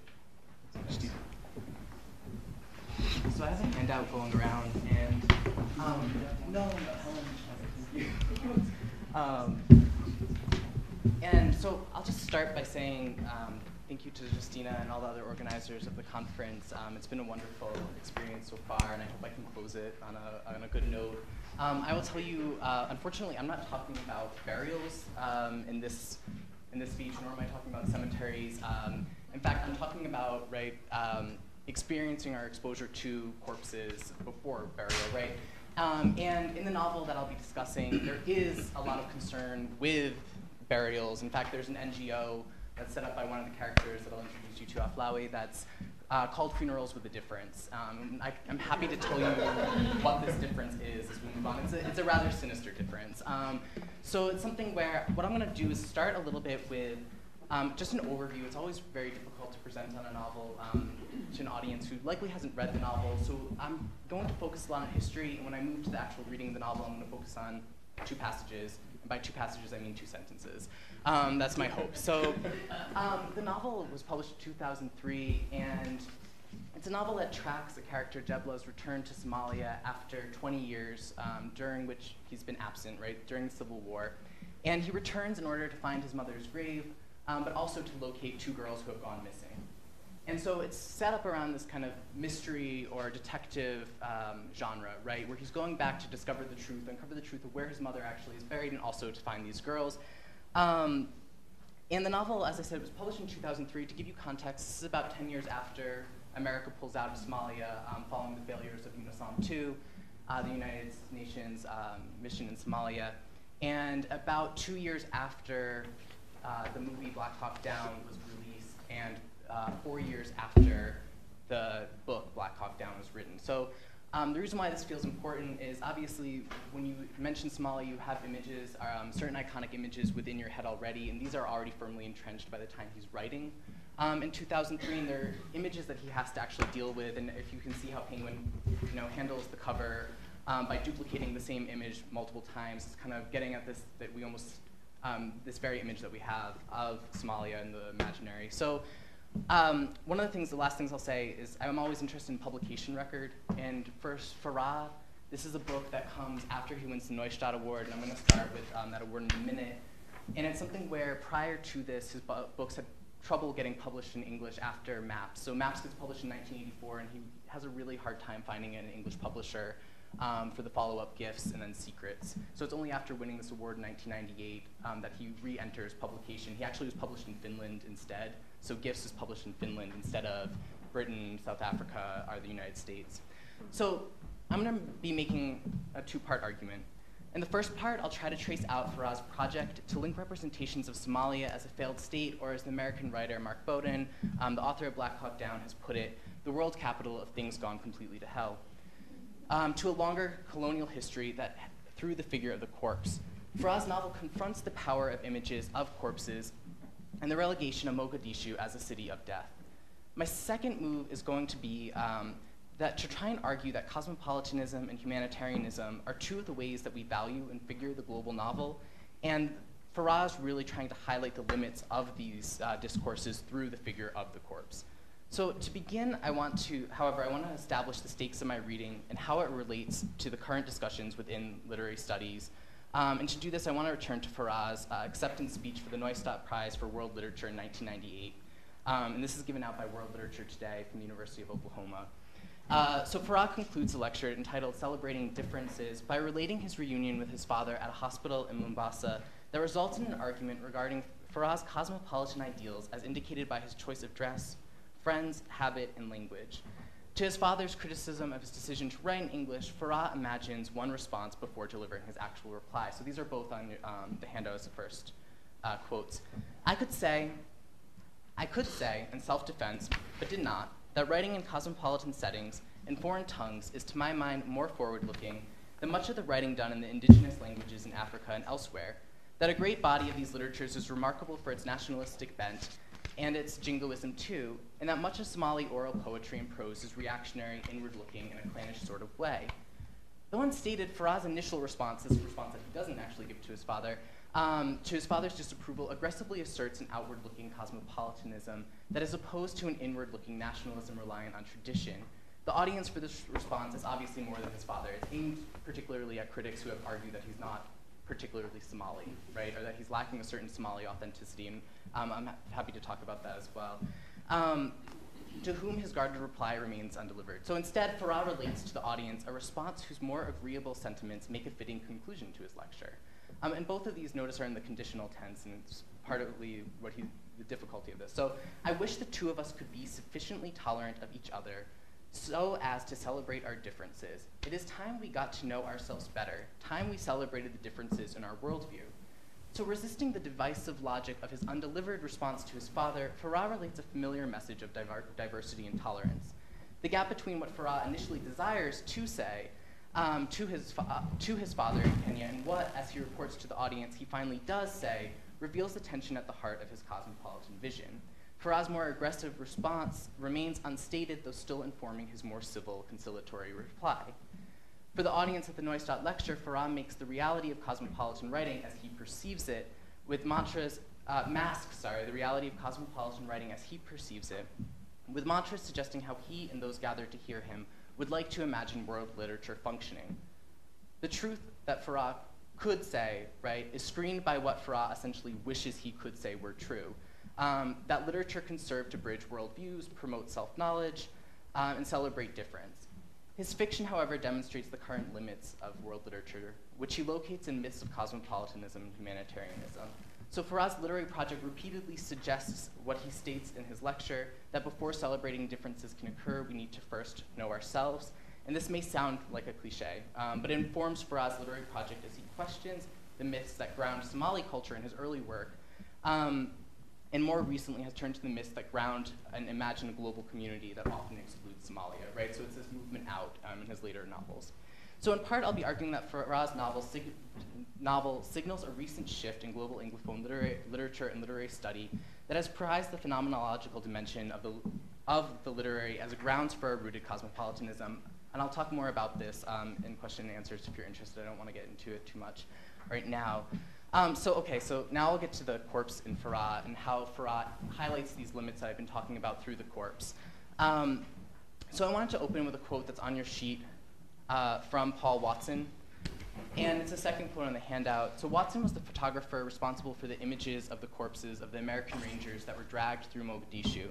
So I have a handout going around, and and so I'll just start by saying thank you to Justina and all the other organizers of the conference. It's been a wonderful experience so far, and I hope I can close it on a good note. I will tell you, unfortunately, I'm not talking about burials in this speech, nor am I talking about cemeteries. In fact, I'm talking about experiencing our exposure to corpses before burial, right? And in the novel that I'll be discussing, there is a lot of concern with burials. In fact, there's an NGO that's set up by one of the characters that I'll introduce you to, Aflawi, that's called Funerals with a Difference. I'm happy to tell you what this difference is as we move on. It's a rather sinister difference. So it's something where what I'm going to do is start a little bit with just an overview. It's always very difficult to present on a novel to an audience who likely hasn't read the novel. So I'm going to focus a lot on history, and when I move to the actual reading of the novel, I'm going to focus on 2 passages. And by 2 passages, I mean 2 sentences. That's my hope. So the novel was published in 2003, and it's a novel that tracks the character Jebla's return to Somalia after 20 years, during which he's been absent, right, during the Civil War. And he returns in order to find his mother's grave, but also to locate 2 girls who have gone missing. And so it's set up around this kind of mystery or detective genre, right, where he's going back to uncover the truth of where his mother actually is buried, and also to find these girls. And the novel, as I said, was published in 2003. To give you context, this is about 10 years after America pulls out of Somalia following the failures of UNISOM II, the United Nations mission in Somalia. And about 2 years after the movie Black Hawk Down was released, and 4 years after the book Black Hawk Down was written. So the reason why this feels important is obviously when you mention Somalia, you have images, certain iconic images within your head already, and these are already firmly entrenched by the time he's writing. In 2003, and they're images that he has to actually deal with, and if you can see how Penguin handles the cover by duplicating the same image multiple times, it's kind of getting at this, that we almost, this very image that we have of Somalia in the imaginary. So one of the last things I'll say is I'm always interested in publication record, and first, Farah, this is a book that comes after he wins the Neustadt Award, and I'm going to start with that award in a minute. And it's something where prior to this, his books had trouble getting published in English after Maps. So Maps gets published in 1984, and he has a really hard time finding an English publisher for the follow-up Gifts and then Secrets. So it's only after winning this award in 1998 that he re-enters publication. He actually was published in Finland instead. So Gifts is published in Finland instead of Britain, South Africa, or the United States. So I'm going to be making a 2-part argument. In the first part, I'll try to trace out Farah's project to link representations of Somalia as a failed state, or as the American writer Mark Bowden, the author of Black Hawk Down, has put it, the world capital of things gone completely to hell, to a longer colonial history that through the figure of the corpse. Farah's novel confronts the power of images of corpses and the relegation of Mogadishu as a city of death. My second move is going to be that to try and argue that cosmopolitanism and humanitarianism are 2 of the ways that we value and figure the global novel, and Farah's really trying to highlight the limits of these discourses through the figure of the corpse. So to begin, however, I want to establish the stakes of my reading and how it relates to the current discussions within literary studies. And to do this, I want to return to Farah's acceptance speech for the Neustadt Prize for World Literature in 1998. And this is given out by World Literature Today from the University of Oklahoma. So Farah concludes the lecture entitled Celebrating Differences by relating his reunion with his father at a hospital in Mombasa that results in an argument regarding Farah's cosmopolitan ideals as indicated by his choice of dress, friends, habit, and language. To his father's criticism of his decision to write in English, Farah imagines one response before delivering his actual reply. So these are both on the handout as the first quotes. I could say, in self-defense, but did not, that writing in cosmopolitan settings in foreign tongues is, to my mind, more forward-looking than much of the writing done in the indigenous languages in Africa and elsewhere, that a great body of these literatures is remarkable for its nationalistic bent and its jingoism too, and that much of Somali oral poetry and prose is reactionary, inward-looking, in a clannish sort of way. Though unstated, Farah's initial response, this response that he doesn't actually give to his father's disapproval, aggressively asserts an outward-looking cosmopolitanism that is opposed to an inward-looking nationalism reliant on tradition. The audience for this response is obviously more than his father. It's aimed particularly at critics who have argued that he's not particularly Somali, right, or that he's lacking a certain Somali authenticity, and I'm happy to talk about that as well. To whom his guarded reply remains undelivered. So instead, Farah relates to the audience a response whose more agreeable sentiments make a fitting conclusion to his lecture. And both of these, notice, are in the conditional tense, and it's partly the difficulty of this. So I wish the two of us could be sufficiently tolerant of each other so as to celebrate our differences. It is time we got to know ourselves better, time we celebrated the differences in our worldview. So resisting the divisive logic of his undelivered response to his father, Farah relates a familiar message of diversity and tolerance. The gap between what Farah initially desires to say to his father in Kenya and what, as he reports to the audience, he finally does say, reveals the tension at the heart of his cosmopolitan vision. Farah's more aggressive response remains unstated, though still informing his more civil, conciliatory reply. For the audience at the Neustadt lecture, Farah makes the reality of cosmopolitan writing as he perceives it, masks the reality of cosmopolitan writing as he perceives it, with mantras suggesting how he and those gathered to hear him would like to imagine world literature functioning. The truth that Farah could say, right, is screened by what Farah essentially wishes he could say were true. That literature can serve to bridge worldviews, promote self-knowledge, and celebrate difference. His fiction, however, demonstrates the current limits of world literature, which he locates in myths of cosmopolitanism and humanitarianism. So Farah's literary project repeatedly suggests what he states in his lecture, that before celebrating differences can occur, we need to first know ourselves. And this may sound like a cliche, but it informs Farah's literary project as he questions the myths that ground Somali culture in his early work, and more recently has turned to the myths that ground and imagine a global community that often excludes Somalia, right? So it's this movement out in his later novels. So in part, I'll be arguing that Farah's novel signals a recent shift in global Anglophone literature and literary study that has prized the phenomenological dimension of the literary as a grounds for a rooted cosmopolitanism. And I'll talk more about this in question and answers if you're interested. I don't want to get into it too much right now. So now I'll get to the corpse in Farah and how Farah highlights these limits that I've been talking about through the corpse. So I wanted to open with a quote that's on your sheet from Paul Watson. And it's the second quote on the handout. So Watson was the photographer responsible for the images of the corpses of the American Rangers that were dragged through Mogadishu.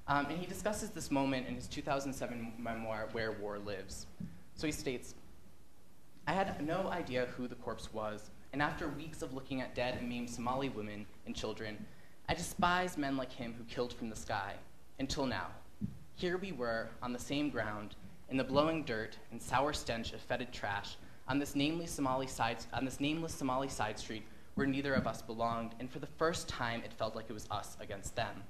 And he discusses this moment in his 2007 memoir, Where War Lives. So he states, I had no idea who the corpse was, and after weeks of looking at dead and maimed Somali women and children, I despised men like him who killed from the sky, until now. Here we were, on the same ground, in the blowing dirt and sour stench of fetid trash, on this nameless Somali side street where neither of us belonged, and for the first time it felt like it was us against them.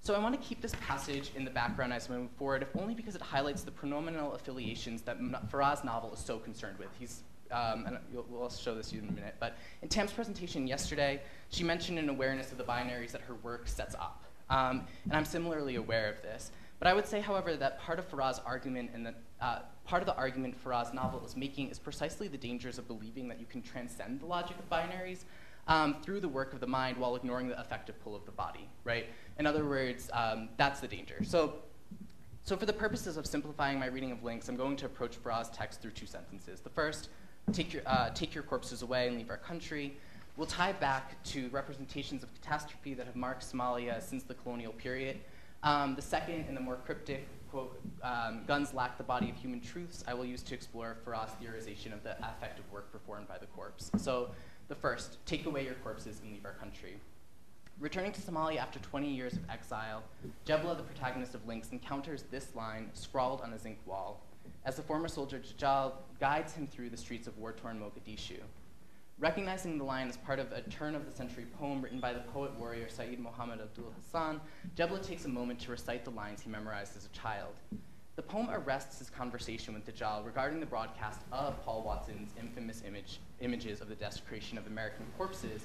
So I want to keep this passage in the background as we move forward, if only because it highlights the pronominal affiliations that Farah's novel is so concerned with. And we'll show this to you in a minute, but in Tam's presentation yesterday, she mentioned an awareness of the binaries that her work sets up. And I'm similarly aware of this. But I would say, however, that part of Farah's argument and part of the argument Farah's novel is making is precisely the dangers of believing that you can transcend the logic of binaries through the work of the mind while ignoring the effective pull of the body, right? In other words, that's the danger. So for the purposes of simplifying my reading of links, I'm going to approach Farah's text through two sentences. The first, take your corpses away and leave our country, will tie back to representations of catastrophe that have marked Somalia since the colonial period. The second, and the more cryptic quote, guns lack the body of human truths, I will use to explore Farah's theorization of the affective work performed by the corpse. So the first, take away your corpses and leave our country. Returning to Somalia after 20 years of exile, Jebla, the protagonist of Lynx, encounters this line scrawled on a zinc wall as the former soldier Jajal guides him through the streets of war-torn Mogadishu. Recognizing the line as part of a turn-of-the-century poem written by the poet-warrior Sayyid Muhammad Abdul Hassan, Jebla takes a moment to recite the lines he memorized as a child. The poem arrests his conversation with Dajjal regarding the broadcast of Paul Watson's infamous images of the desecration of American corpses,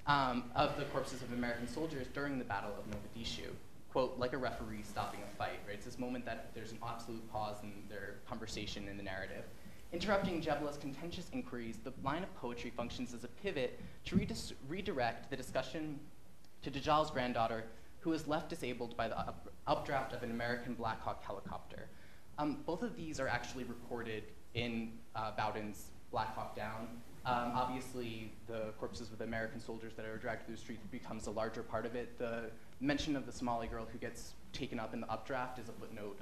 of the corpses of American soldiers during the Battle of Mogadishu. Quote, like a referee stopping a fight, right? It's this moment that there's an absolute pause in their conversation in the narrative. Interrupting Jebla's contentious inquiries, the line of poetry functions as a pivot to redirect the discussion to Dajjal's granddaughter, who was left disabled by the updraft of an American Black Hawk helicopter. Both of these are actually recorded in Bowden's Black Hawk Down. Obviously, the corpses of the American soldiers that are dragged through the streets becomes a larger part of it. The mention of the Somali girl who gets taken up in the updraft is a footnote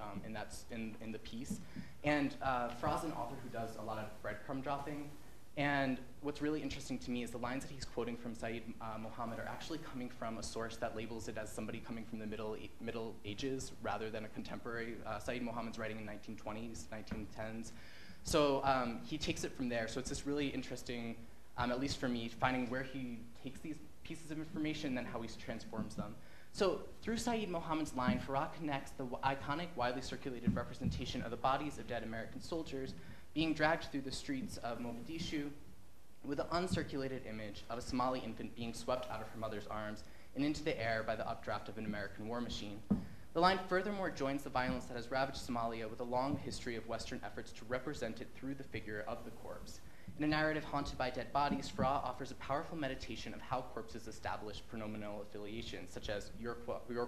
in the piece. And Farah's an author who does a lot of breadcrumb dropping. And what's really interesting to me is the lines that he's quoting from Sayyid Muhammad are actually coming from a source that labels it as somebody coming from the Middle Ages rather than a contemporary. Sayyid Muhammad's writing in 1920s, 1910s. So he takes it from there. So it's this really interesting, at least for me, finding where he takes these pieces of information and then how he transforms them. So through Sayyid Muhammad's line, Farah connects the iconic, widely circulated representation of the bodies of dead American soldiers being dragged through the streets of Mogadishu with the uncirculated image of a Somali infant being swept out of her mother's arms and into the air by the updraft of an American war machine. The line furthermore joins the violence that has ravaged Somalia with a long history of Western efforts to represent it through the figure of the corpse. In a narrative haunted by dead bodies, Farah offers a powerful meditation of how corpses establish pronominal affiliations, such as your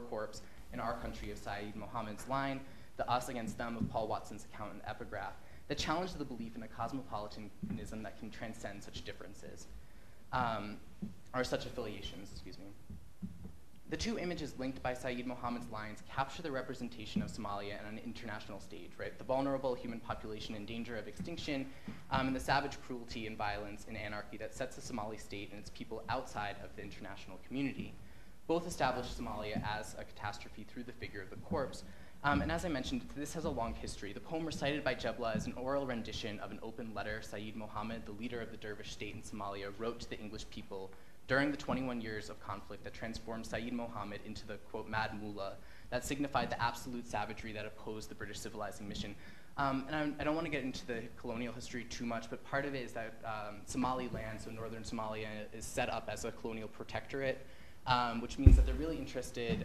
corpse in our country of Sayyid Muhammad's line, the us against them of Paul Watson's account and epigraph, that challenge the belief in a cosmopolitanism that can transcend such differences, or such affiliations, excuse me. The two images linked by Sayyid Muhammad's lines capture the representation of Somalia on an international stage, right? The vulnerable human population in danger of extinction, and the savage cruelty and violence and anarchy that sets the Somali state and its people outside of the international community. Both establish Somalia as a catastrophe through the figure of the corpse. And as I mentioned, this has a long history. The poem recited by Jebla is an oral rendition of an open letter Sayyid Muhammad, the leader of the Dervish state in Somalia, wrote to the English people during the 21 years of conflict that transformed Sayyid Muhammad into the, quote, mad mullah that signified the absolute savagery that opposed the British civilizing mission. And I don't want to get into the colonial history too much, but part of it is that Somaliland, so northern Somalia, is set up as a colonial protectorate, which means that they're really interested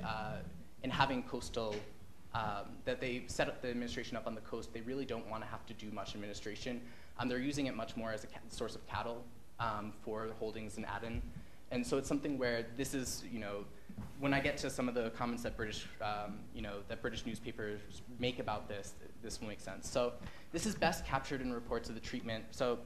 in having coastal, that they set up the administration up on the coast. They really don't want to have to do much administration. They're using it much more as a source of cattle for holdings in Aden. And so it's something where this is, when I get to some of the comments that British newspapers make about this, this will make sense. So this is best captured in reports of the treatment. So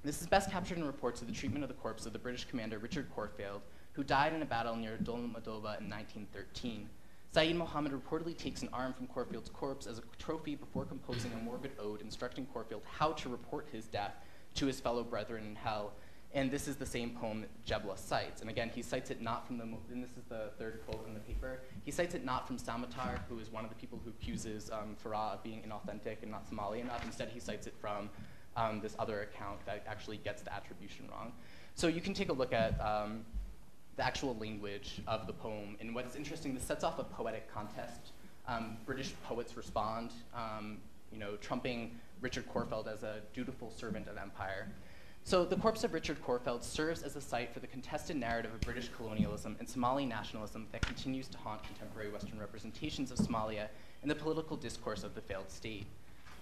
this is best captured in reports of the treatment of the corpse of the British commander Richard Corfield, who died in a battle near Dol Madoba in 1913. Sayyid Muhammad reportedly takes an arm from Corfield's corpse as a trophy before composing a morbid ode instructing Corfield how to report his death to his fellow brethren in hell. And this is the same poem that Jebla cites. And again, he cites it not from and this is the third quote in the paper, he cites it not from Samatar, who is one of the people who accuses Farah of being inauthentic and not Somali enough. Instead, he cites it from this other account that actually gets the attribution wrong. So you can take a look at the actual language of the poem. And what's interesting, this sets off a poetic contest. British poets respond, trumping Richard Corfield as a dutiful servant of empire. So the corpse of Richard Corfield serves as a site for the contested narrative of British colonialism and Somali nationalism that continues to haunt contemporary Western representations of Somalia in the political discourse of the failed state.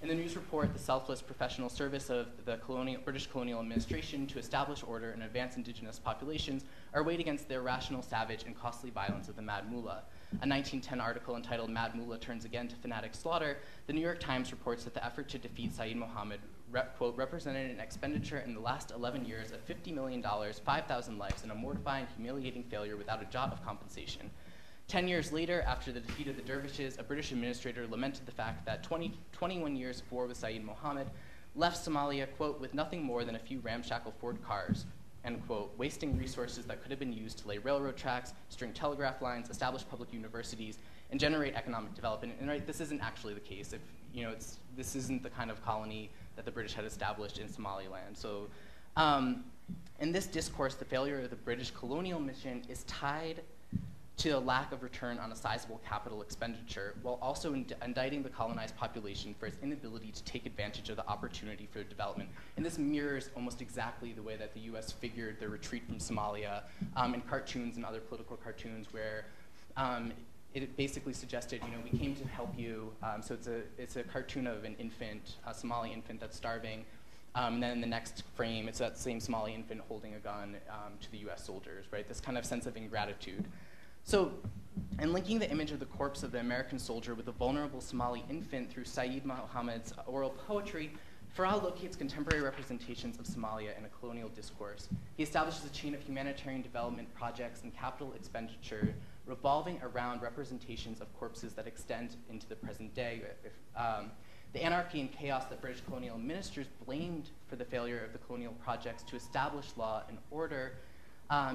In the news report, the selfless professional service of the British colonial administration to establish order and advance indigenous populations are weighed against the irrational, savage, and costly violence of the Mad Mullah. A 1910 article entitled Mad Mullah Turns Again to Fanatic Slaughter, the New York Times reports that the effort to defeat Sayyid Muhammad quote, represented an expenditure in the last 11 years of $50 million, 5,000 lives, and a mortifying, humiliating failure without a jot of compensation. 10 years later, after the defeat of the dervishes, a British administrator lamented the fact that 21 years of war with Sayyid Mohammed left Somalia, quote, with nothing more than a few ramshackle Ford cars, end quote, wasting resources that could have been used to lay railroad tracks, string telegraph lines, establish public universities, and generate economic development. And right, this isn't actually the case. If, you know, this isn't the kind of colony that the British had established in Somaliland. So in this discourse, the failure of the British colonial mission is tied to a lack of return on a sizable capital expenditure, while also indicting the colonized population for its inability to take advantage of the opportunity for development. And this mirrors almost exactly the way that the US figured their retreat from Somalia in cartoons and other political cartoons, where it basically suggested, you know, we came to help you. So it's a cartoon of an infant, a Somali infant that's starving. And then in the next frame, it's that same Somali infant holding a gun to the US soldiers, right? This kind of sense of ingratitude. So, in linking the image of the corpse of the American soldier with the vulnerable Somali infant through Sayyid Mohammed's oral poetry, Farrell locates contemporary representations of Somalia in a colonial discourse. He establishes a chain of humanitarian development projects and capital expenditure revolving around representations of corpses that extend into the present day. The anarchy and chaos that British colonial ministers blamed for the failure of the colonial projects to establish law and order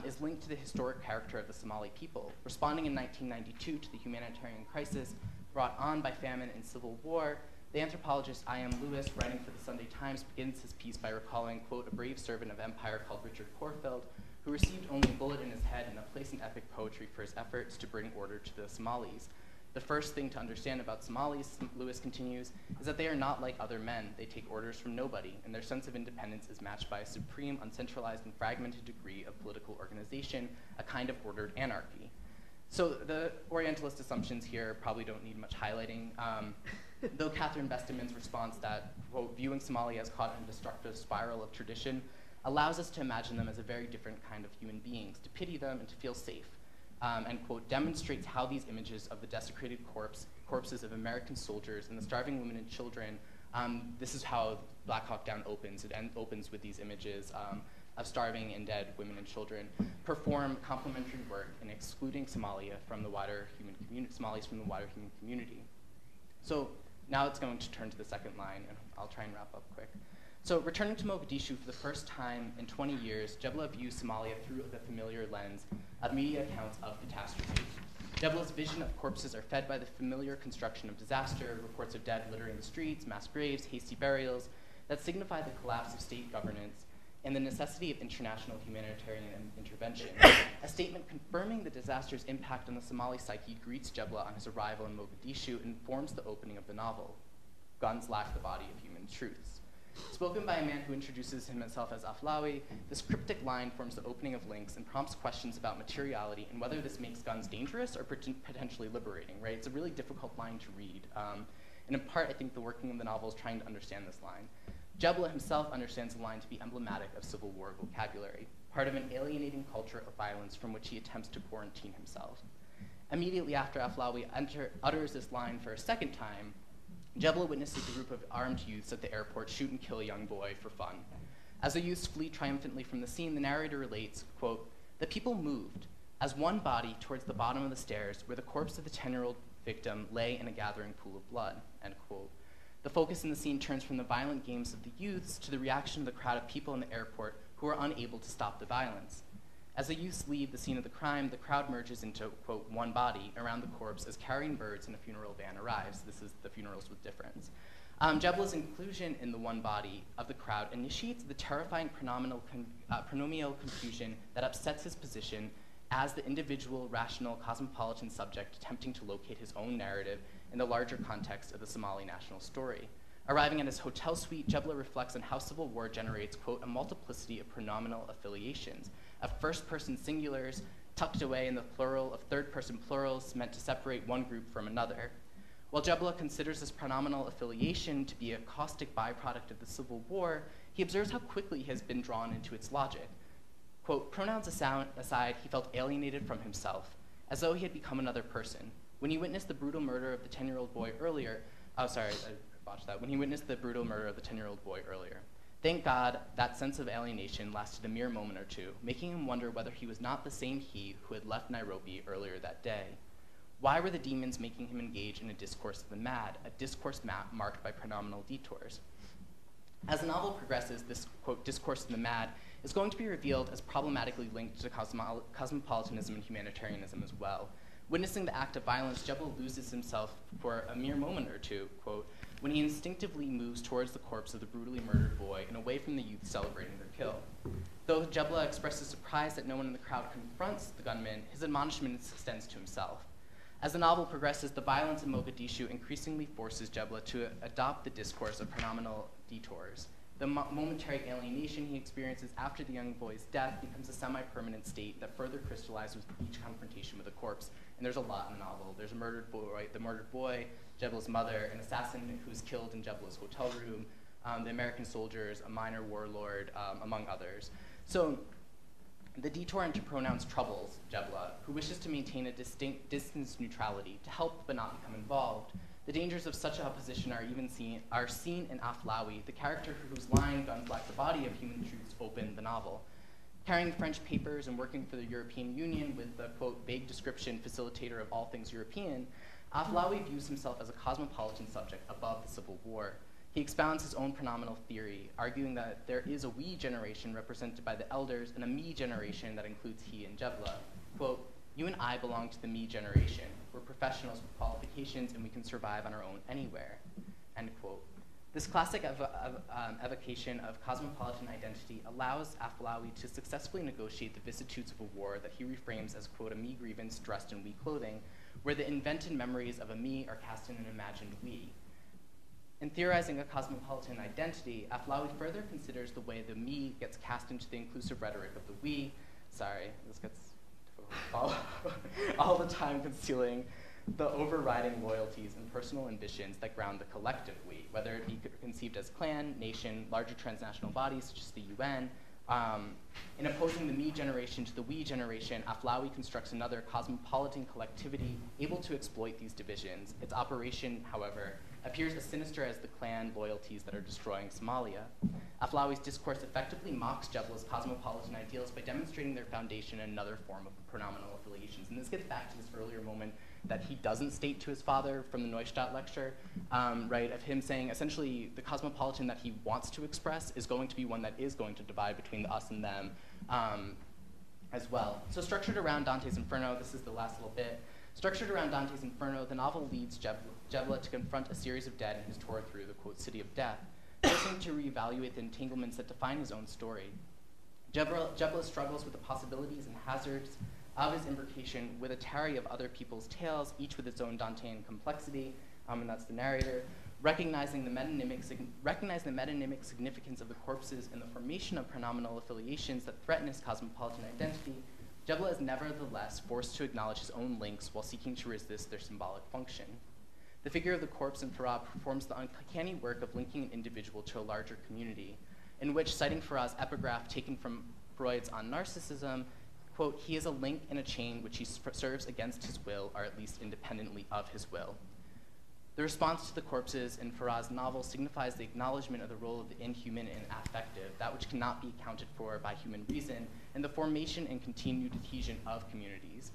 is linked to the historic character of the Somali people. Responding in 1992 to the humanitarian crisis brought on by famine and civil war, the anthropologist I.M. Lewis, writing for the Sunday Times, begins his piece by recalling, quote, a brave servant of empire called Richard Corfield, who received only a bullet in his head and a place in epic poetry for his efforts to bring order to the Somalis. The first thing to understand about Somalis, Lewis continues, is that they are not like other men. They take orders from nobody, and their sense of independence is matched by a supreme, uncentralized, and fragmented degree of political organization, a kind of ordered anarchy. So the Orientalist assumptions here probably don't need much highlighting, though Catherine Besteman's response that, quote, viewing Somalia as caught in a destructive spiral of tradition allows us to imagine them as a very different kind of human beings, to pity them and to feel safe. And, quote, demonstrates how these images of the desecrated corpses of American soldiers and the starving women and children, this is how Black Hawk Down opens. It opens with these images of starving and dead women and children, perform complementary work in excluding Somalia from the wider human community, Somalis from the wider human community. So now it's going to turn to the second line, and I'll try and wrap up quick. So returning to Mogadishu for the first time in 20 years, Jebla views Somalia through the familiar lens of media accounts of catastrophe. Jebla's vision of corpses are fed by the familiar construction of disaster, reports of dead littering the streets, mass graves, hasty burials, that signify the collapse of state governance and the necessity of international humanitarian intervention. A statement confirming the disaster's impact on the Somali psyche greets Jebla on his arrival in Mogadishu and forms the opening of the novel. Guns lack the body of human truths. Spoken by a man who introduces himself as Aflawi, this cryptic line forms the opening of links and prompts questions about materiality and whether this makes guns dangerous or potentially liberating, right? It's a really difficult line to read. And in part, I think the working of the novel is trying to understand this line. Jebla himself understands the line to be emblematic of Civil War vocabulary, part of an alienating culture of violence from which he attempts to quarantine himself. Immediately after Aflawi utters this line for a second time, Jebla witnesses a group of armed youths at the airport shoot and kill a young boy for fun. As the youths flee triumphantly from the scene, the narrator relates, quote, the people moved as one body towards the bottom of the stairs where the corpse of the 10-year-old victim lay in a gathering pool of blood, end quote. The focus in the scene turns from the violent games of the youths to the reaction of the crowd of people in the airport who are unable to stop the violence. As the youths leave the scene of the crime, the crowd merges into, quote, one body around the corpse as carrying birds in a funeral van arrives. This is the Funerals with Difference. Jebla's inclusion in the one body of the crowd initiates the terrifying pronomial confusion that upsets his position as the individual, rational, cosmopolitan subject attempting to locate his own narrative in the larger context of the Somali national story. Arriving at his hotel suite, Jebla reflects on how Civil War generates, quote, a multiplicity of pronominal affiliations, of first-person singulars tucked away in the plural of third-person plurals meant to separate one group from another. While Jebla considers this pronominal affiliation to be a caustic byproduct of the Civil War, he observes how quickly he has been drawn into its logic. Quote, pronouns aside, he felt alienated from himself, as though he had become another person. When he witnessed the brutal murder of the 10-year-old boy earlier, when he witnessed the brutal murder of the 10-year-old boy earlier. Thank God that sense of alienation lasted a mere moment or two, making him wonder whether he was not the same he who had left Nairobi earlier that day. Why were the demons making him engage in a discourse of the mad, a discourse marked by phenomenal detours? As the novel progresses, this, quote, discourse of the mad is going to be revealed as problematically linked to cosmopolitanism and humanitarianism as well. Witnessing the act of violence, Jebla loses himself for a mere moment or two, quote, when he instinctively moves towards the corpse of the brutally murdered boy and away from the youth celebrating their kill. Though Jebla expresses surprise that no one in the crowd confronts the gunman, his admonishment extends to himself. As the novel progresses, the violence in Mogadishu increasingly forces Jebla to adopt the discourse of phenomenal detours. The momentary alienation he experiences after the young boy's death becomes a semi-permanent state that further crystallizes with each confrontation with a corpse. And there's a lot in the novel. There's a murdered boy, the murdered boy, Jebla's mother, an assassin who's killed in Jebla's hotel room, the American soldiers, a minor warlord, among others. So the detour into pronouns troubles Jebla, who wishes to maintain a distinct distance neutrality to help but not become involved. The dangers of such a position are seen in Aflawi, the character whose line, "Guns lack the body of human truths," opened the novel. Carrying French papers and working for the European Union with the, quote, vague description facilitator of all things European, Aflawi views himself as a cosmopolitan subject above the Civil War. He expounds his own pronominal theory, arguing that there is a we generation represented by the elders and a me generation that includes he and Jebla. Quote, "You and I belong to the me generation. We're professionals with qualifications and we can survive on our own anywhere," end quote. This classic evocation of cosmopolitan identity allows Aflawi to successfully negotiate the vicissitudes of a war that he reframes as, quote, a me grievance dressed in we clothing, where the invented memories of a me are cast in an imagined we. In theorizing a cosmopolitan identity, Aflawi further considers the way the me gets cast into the inclusive rhetoric of the we. Sorry, this gets difficult. All the time concealing the overriding loyalties and personal ambitions that ground the collective we, whether it be conceived as clan, nation, larger transnational bodies such as the UN. In opposing the me generation to the we generation, Aflawi constructs another cosmopolitan collectivity able to exploit these divisions. Its operation, however, appears as sinister as the clan loyalties that are destroying Somalia. Aflawi's discourse effectively mocks Jebla's cosmopolitan ideals by demonstrating their foundation in another form of pronominal affiliations. And this gets back to this earlier moment that he doesn't state to his father from the Neustadt lecture, right, of him saying essentially the cosmopolitan that he wants to express is going to be one that is going to divide between the us and them as well. So structured around Dante's Inferno, this is the last little bit. Structured around Dante's Inferno, the novel leads Jebla to confront a series of dead in his tour through the, quote, city of death, forcing to reevaluate the entanglements that define his own story. Jebla struggles with the possibilities and hazards of his imbrication with a tarry of other people's tales, each with its own Dantean complexity, and that's the narrator, recognizing the metonymic significance of the corpses and the formation of pronominal affiliations that threaten his cosmopolitan identity. Jebla is nevertheless forced to acknowledge his own links while seeking to resist their symbolic function. The figure of the corpse in Farah performs the uncanny work of linking an individual to a larger community, in which, citing Farah's epigraph taken from Freud's On Narcissism, quote, "He is a link in a chain which he serves against his will, or at least independently of his will." The response to the corpses in Farah's novel signifies the acknowledgement of the role of the inhuman and affective, that which cannot be accounted for by human reason, and the formation and continued adhesion of communities.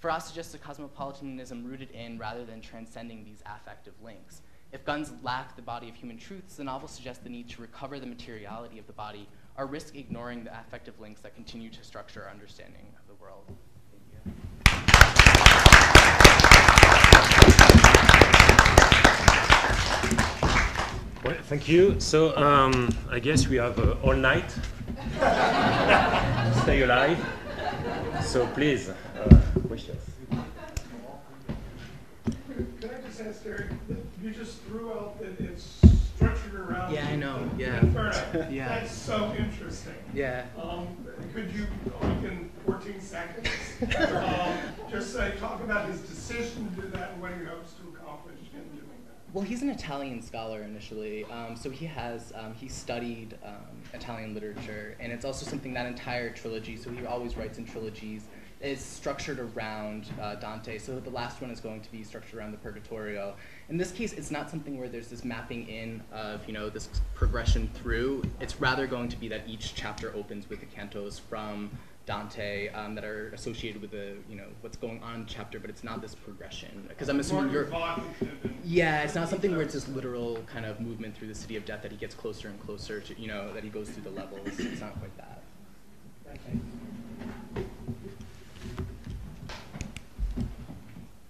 Farah suggests a cosmopolitanism rooted in rather than transcending these affective links. If guns lack the body of human truths, the novel suggests the need to recover the materiality of the body, or risk ignoring the affective links that continue to structure our understanding of the world. Thank you. Well, thank you. So I guess we have all night to stay alive. So please, questions. Can I just ask Eric, you just threw out that it's structured around... Yeah, I know, yeah. Inferno. Yeah. That's so interesting. Yeah. Could you, in 14 seconds, just talk about his decision to do that and what he hopes to accomplish in doing that? Well, he's an Italian scholar initially, so he studied Italian literature, and it's also something, that entire trilogy, so he always writes in trilogies, is structured around Dante. So the last one is going to be structured around the Purgatorio. In this case, it's not something where there's this mapping in of, this progression through. It's rather going to be that each chapter opens with the cantos from Dante that are associated with the, what's going on in the chapter, but it's not this progression. Because I'm assuming you're... Yeah, it's not something where it's this literal kind of movement through the city of death that he gets closer and closer to, that he goes through the levels. It's not quite that. Okay.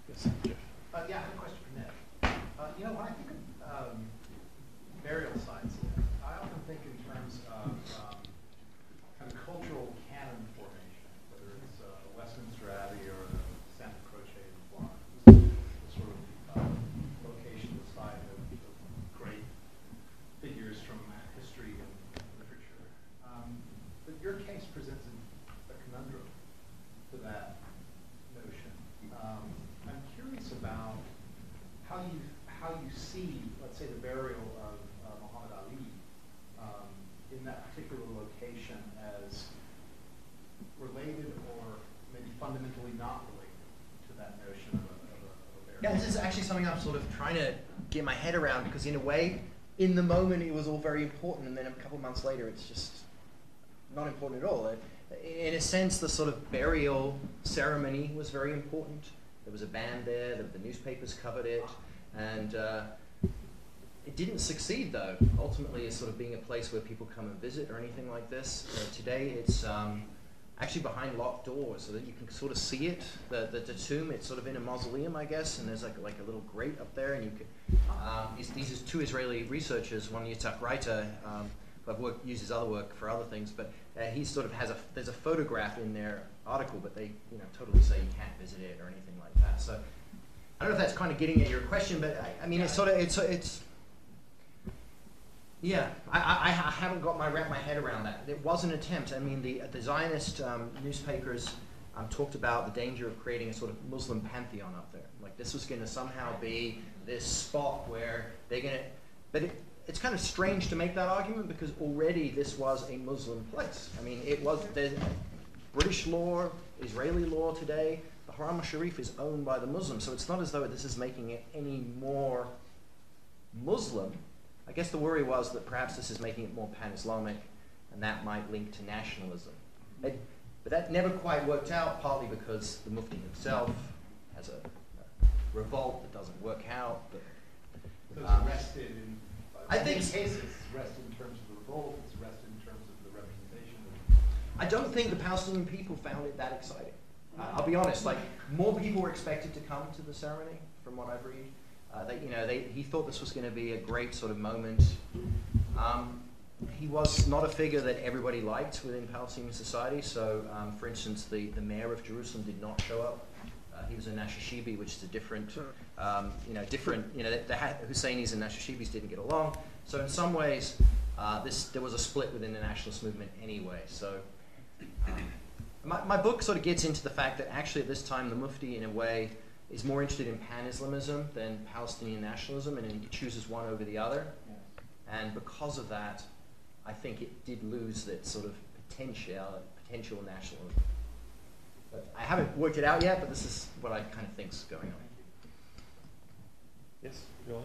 Yes, Jeff. Yeah, I have a question for Ned. When I think of burial sites, I often think in terms of kind of cultural canon formation, whether it's Westminster Abbey or the Santa Croce in Florence, the sort of location, the site of great figures from history and literature. But your case presents a conundrum to that notion. I'm curious about how you see, let's say, the burial of Muhammad Ali in that particular location as related or maybe fundamentally not related to that notion of a burial. Yeah, this is actually something I'm sort of trying to get my head around, because in a way, in the moment it was all very important, and then a couple of months later it's just not important at all. In a sense, the sort of burial ceremony was very important. There was a band there, the newspapers covered it, and it didn't succeed, though, ultimately, as sort of being a place where people come and visit or anything like this. Today it's actually behind locked doors, so that you can sort of see it. The tomb, it's sort of in a mausoleum, I guess, and there's like a little grate up there, and you can. These are two Israeli researchers, one Yitzhak Reiter, who uses other work for other things, but he sort of there's a photograph in their article, but they totally say you can't visit it or anything like that. So I don't know if that's kind of getting at your question, but I mean, it's sort of it's. Yeah, I haven't wrapped my head around that. It was an attempt. I mean, the Zionist newspapers talked about the danger of creating a sort of Muslim pantheon up there. Like this was going to somehow be this spot where they're going to. But it's kind of strange to make that argument, because already this was a Muslim place. I mean, there's British law, Israeli law today. The Haram al-Sharif is owned by the Muslims, so it's not as though this is making it any more Muslim. I guess the worry was that perhaps this is making it more pan-Islamic, and that might link to nationalism. But that never quite worked out, partly because the Mufti himself has a revolt that doesn't work out. But, so it's rested in, I think many cases, it's rested in terms of the revolt, it's rested in terms of the representation. I don't think the Palestinian people found it that exciting. I'll be honest, like, more people were expected to come to the ceremony, from what I've read. He thought this was going to be a great sort of moment. He was not a figure that everybody liked within Palestinian society. So, for instance, the mayor of Jerusalem did not show up. He was a Nashashibi, which is a different, the Husseinis and Nashashibis didn't get along. So, in some ways, there was a split within the nationalist movement anyway. So, my book sort of gets into the fact that actually at this time the Mufti, in a way, is more interested in pan-Islamism than Palestinian nationalism, and he chooses one over the other. Yes. And because of that, I think it did lose that sort of potential nationalism. But I haven't worked it out yet, but this is what I kind of think's going on. Yes, Jolie?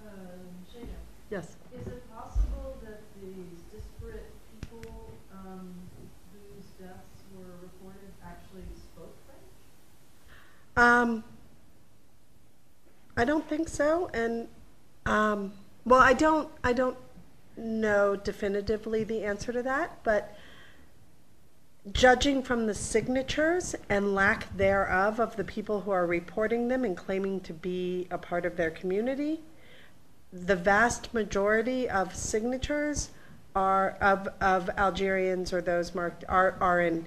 Shana, Yes. is it possible that these disparate people whose deaths were reported actually spoke French? I don't think so, and well, I don't know definitively the answer to that, but judging from the signatures and lack thereof of the people who are reporting them and claiming to be a part of their community, the vast majority of signatures are of Algerians or those marked are in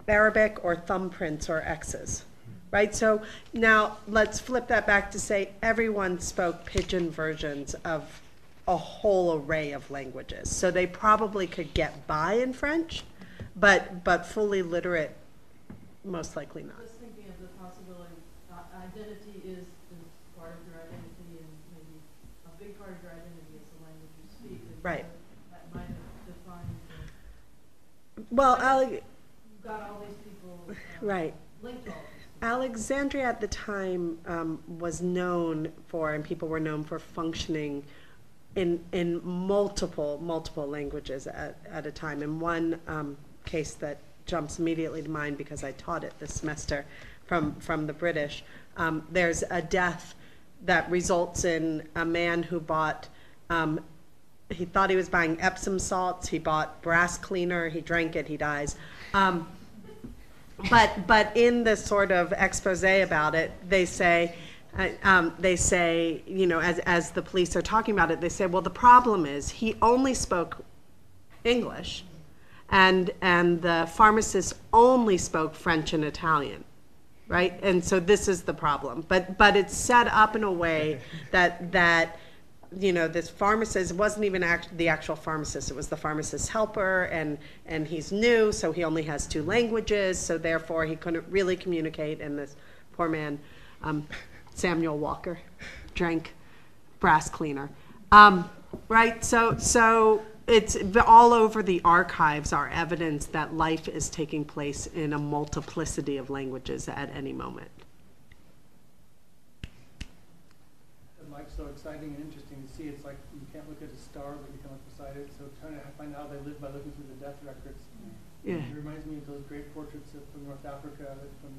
Arabic or thumbprints or X's. Right, so now let's flip that back to say everyone spoke pidgin versions of a whole array of languages. So they probably could get by in French, but fully literate, most likely not. Just thinking of the possibility, identity is part of your identity, and maybe a big part of your identity is the language you speak. And Right. That might have defined. Well, You've got all these people right. linked to all this. Alexandria at the time was known for, and people were known for functioning in multiple languages at a time. And one case that jumps immediately to mind because I taught it this semester from the British. There's a death that results in a man who bought, he thought he was buying Epsom salts, he bought brass cleaner, he drank it, he dies. But in the sort of expose about it, they say, you know, as the police are talking about it, they say, well, the problem is he only spoke English, and the pharmacist only spoke French and Italian, right? And so this is the problem. But it's set up in a way that you know, this pharmacist wasn't even the actual pharmacist. It was the pharmacist's helper, and he's new, so he only has 2 languages, so therefore he couldn't really communicate, and this poor man, Samuel Walker, drank brass cleaner. Right, so it's all over the archives are evidence that life is taking place in a multiplicity of languages at any moment. Life's so exciting and interesting to see. It's like you can't look at a star, but you can look beside it. So trying to find out how they live by looking through the death records. Yeah. It reminds me of those great portraits from North Africa, from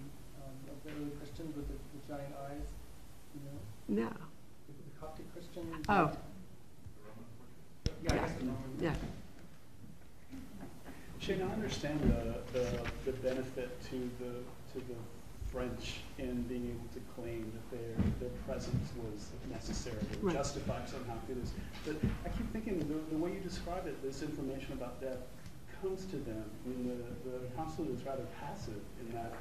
of the early Christians with the giant eyes. You know, No. the Coptic Christians. Oh. Yeah. I guess the Roman. Yeah. Shane, I understand the benefit to the French in being able to claim that their presence was necessary or Right. justified somehow through this. But I keep thinking the way you describe it, this information about death comes to them. I mean, the consulate is rather passive in that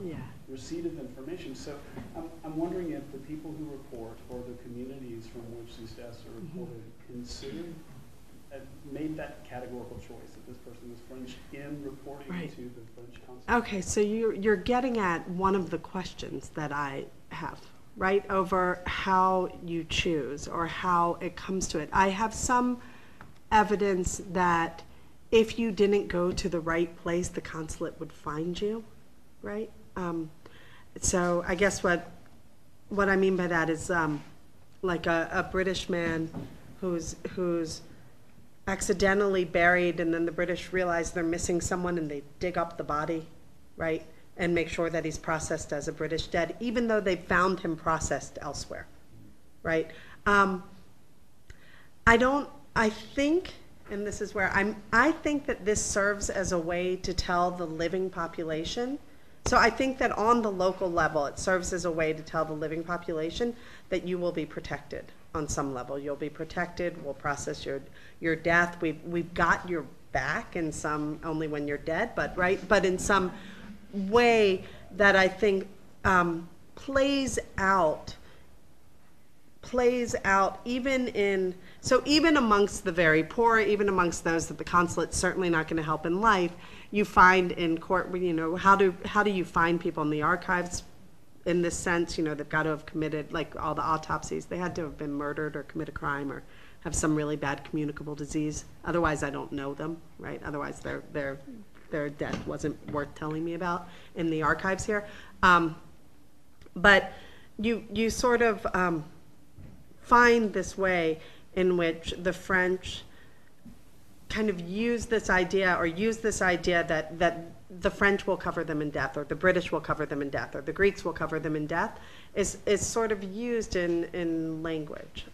Yeah. receipt of information. So I'm wondering if the people who report or the communities from which these deaths are reported considered made that categorical choice that this person was French in reporting Right. to the French consulate. Okay, so you're getting at one of the questions that I have, right, over how you choose or how it comes to it. I have some evidence that if you didn't go to the right place, the consulate would find you, right? So I guess what I mean by that is like a British man who's accidentally buried, and then the British realize they're missing someone and they dig up the body, right? And make sure that he's processed as a British dead, even though they found him processed elsewhere, right? I think, and this is where I think that this serves as a way to tell the living population. So I think that on the local level, it serves as a way to tell the living population that you will be protected on some level. You'll be protected. We'll process your death. We've got your back in some, only when you're dead, but in some way that I think plays out even amongst the very poor, even amongst those that the consulate's certainly not going to help in life, you find in court, you know, how do you find people in the archives in this sense? You know, they've got to have committed, like all the autopsies, they had to have been murdered or commit a crime or have some really bad communicable disease. Otherwise, I don't know them, right? Otherwise, their death wasn't worth telling me about in the archives here. But you sort of find this way in which the French kind of use this idea that the French will cover them in death, or the British will cover them in death, or the Greeks will cover them in death, is sort of used in language.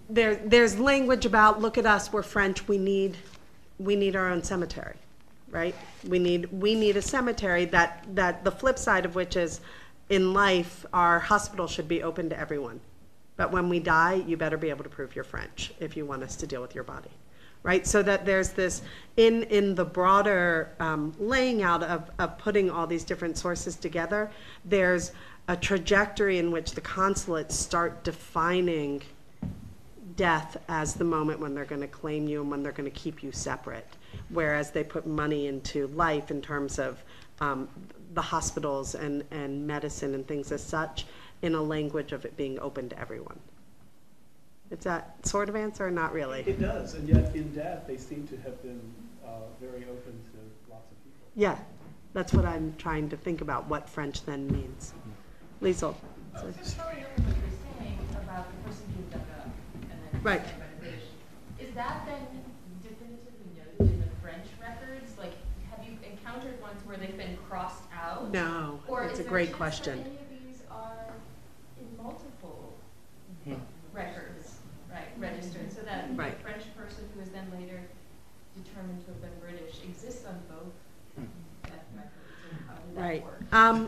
There's language about, look at us, we're French, we need our own cemetery, right? We need a cemetery that the flip side of which is, in life, our hospital should be open to everyone. But when we die, you better be able to prove you're French if you want us to deal with your body, right? So that there's this, in the broader laying out of putting all these different sources together, there's a trajectory in which the consulates start defining death as the moment when they're going to claim you and when they're going to keep you separate, whereas they put money into life in terms of the hospitals and medicine and things as such, in a language of it being open to everyone. Is that sort of answer or not really? It does, and yet in death they seem to have been very open to lots of people. Yeah, that's what I'm trying to think about, what French then means. Liesl. Just following up on what you're saying about the person being dug up and then Right. by the British, is that then definitively noted in the French been crossed out? No, Or it's is a there great chance question. that any of these are in multiple records, right, registered, so that Right. the French person who is then later determined to have been British exists on both death records, and how did that Right.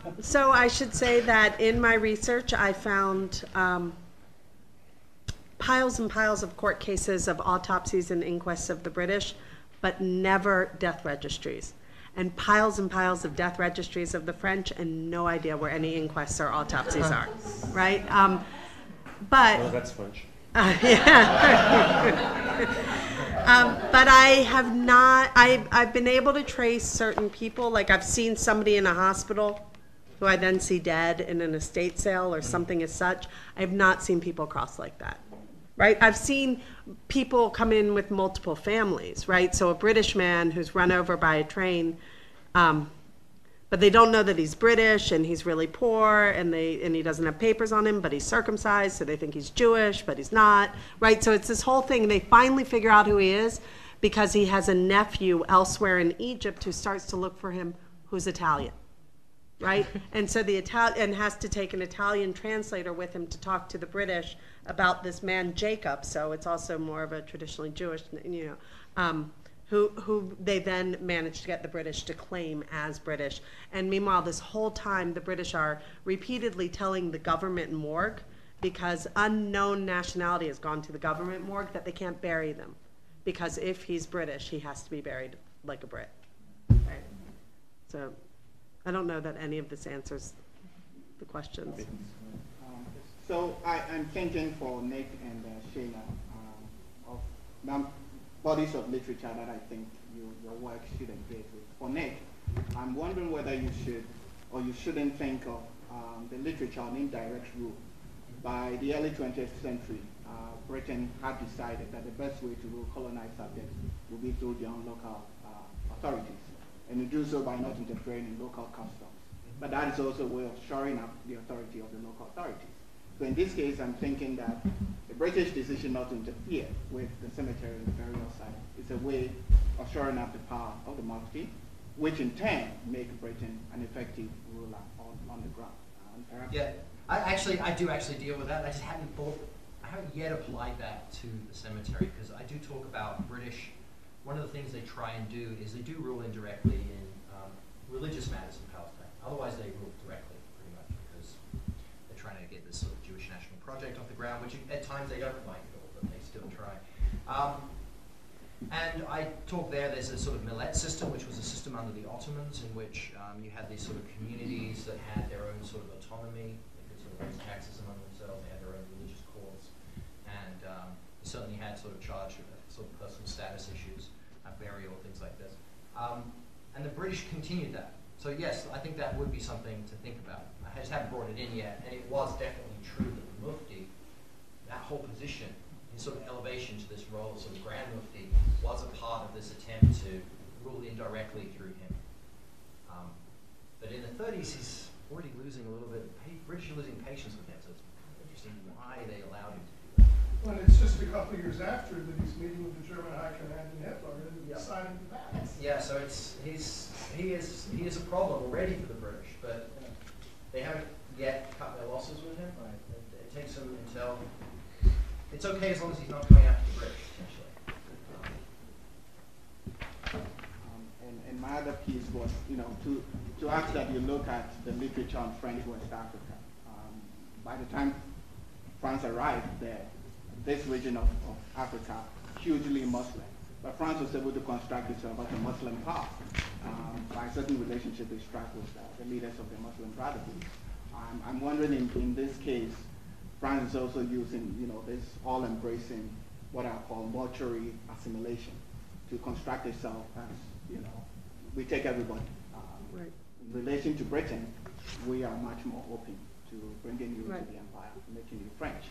work? So I should say that in my research, I found piles and piles of court cases of autopsies and inquests of the British, but never death registries. And piles of death registries of the French, and no idea where any inquests or autopsies are, right? But No, that's French. but I have not, I've been able to trace certain people, like I've seen somebody in a hospital who I then see dead in an estate sale or something as such. I have not seen people cross like that, right? I've seen people come in with multiple families, right? So a British man who's run over by a train, but they don't know that he's British and he's really poor and he doesn't have papers on him, but he's circumcised, so they think he's Jewish, but he's not, right? So it's this whole thing. They finally figure out who he is because he has a nephew elsewhere in Egypt who starts to look for him who's Italian, right? And so the Italian has to take an Italian translator with him to talk to the British about this man Jacob. So it's also more of a traditionally Jewish, you know, who they then managed to get the British to claim as British. And meanwhile, this whole time, the British are repeatedly telling the government morgue, because unknown nationality has gone to the government morgue, that they can't bury them. Because if he's British, he has to be buried like a Brit. Right? So I don't know that any of this answers the questions. So I'm thinking for Nick and Shana of bodies of literature that I think your work should engage with. For Nick, I'm wondering whether you should or you shouldn't think of the literature on indirect rule. By the early 20th century, Britain had decided that the best way to rule colonized subjects would be through their own local authorities, and to do so by not interfering in local customs. But that is also a way of shoring up the authority of the local authorities. So in this case, I'm thinking that the British decision not to interfere with the cemetery and the burial site is a way of shoring up the power of the mufti, which in turn make Britain an effective ruler on the ground. Yeah, I do actually deal with that. I haven't yet applied that to the cemetery, because I do talk about British. One of the things they try and do is they do rule indirectly in religious matters in Palestine. Otherwise, they rule directly, pretty much, because they're trying to get this sort of Jewish national project off the ground, which at times they don't like at all, but they still try. And I talk there's a sort of millet system, which was a system under the Ottomans, in which you had these sort of communities that had their own sort of autonomy. They could sort of raise taxes among themselves. They had their own religious courts, and they certainly had sort of charged with sort of personal status issues, burial, things like this. And the British continued that. So yes, I think that would be something to think about. I just haven't brought it in yet, and it was definitely true that the Mufti, that whole position, his sort of elevation to this role as sort of Grand Mufti, was a part of this attempt to rule indirectly through him. But in the 30s, he's already losing a little bit. British are losing patience with him, so it's interesting why they allowed him to do that. Well, it's just a couple of years after that he's meeting with the German High Command in Hitler and deciding to pass. Yeah, so he is a problem already for the British, but they haven't yet cut their losses with him. It takes them until it's okay as long as he's not coming after the British, essentially. And my other piece was, to ask that you look at the literature on French West Africa. By the time France arrived there, this region of Africa, hugely Muslim. But France was able to construct itself as a Muslim power by a certain relationship it struck with the leaders of the Muslim Brotherhood. I'm wondering in this case, France is also using, this all-embracing, what I call mortuary assimilation, to construct itself as, we take everybody. Right. In relation to Britain, we are much more open to bringing you Right. into the empire, making you French,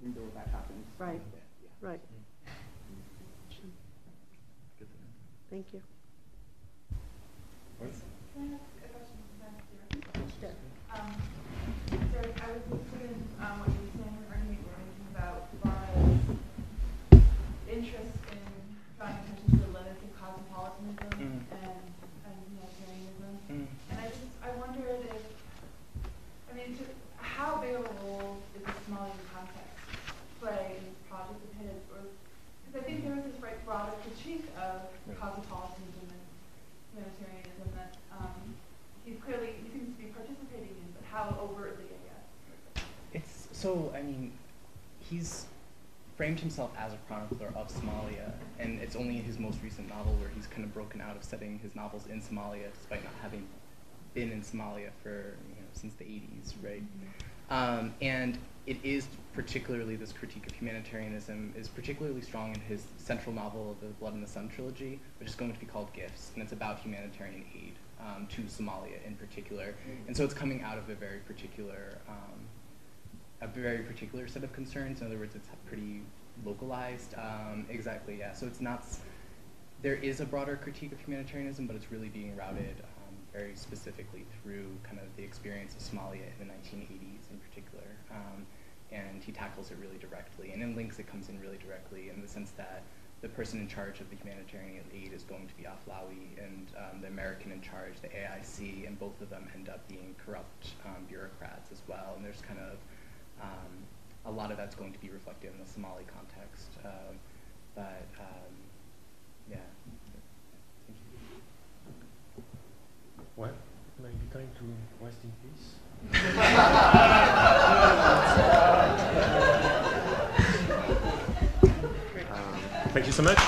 even though that happens. Right. There. Yeah. Right. Thank you. Can I ask a question from back here? Yeah. So I was interested in what you were saying regarding what you were mentioning about Laura's interest in drawing attention to the limits of cosmopolitanism and Unitarianism. cosmopolitanism and humanitarianism that he seems to be participating in, but how overtly, I guess. It's so, I mean, he's framed himself as a chronicler of Somalia, and it's only his most recent novel where he's kind of broken out of setting his novels in Somalia, despite not having been in Somalia for since the 80s, right? And it is particularly, this critique of humanitarianism is particularly strong in his central novel, the Blood and the Sun trilogy, which is going to be called Gifts, and it's about humanitarian aid to Somalia in particular. And so it's coming out of a very particular set of concerns. In other words, it's pretty localized. Exactly, yeah. So it's not, there is a broader critique of humanitarianism, but it's really being routed very specifically through kind of the experience of Somalia in the 1980s in particular. And he tackles it really directly. And in Links, it comes in really directly in the sense that the person in charge of the humanitarian aid is going to be Aflawi, and the American in charge, the AIC, and both of them end up being corrupt bureaucrats as well. And there's kind of a lot of that's going to be reflected in the Somali context. Yeah. Thank you. Well, maybe time to rest in peace. Thank you so much.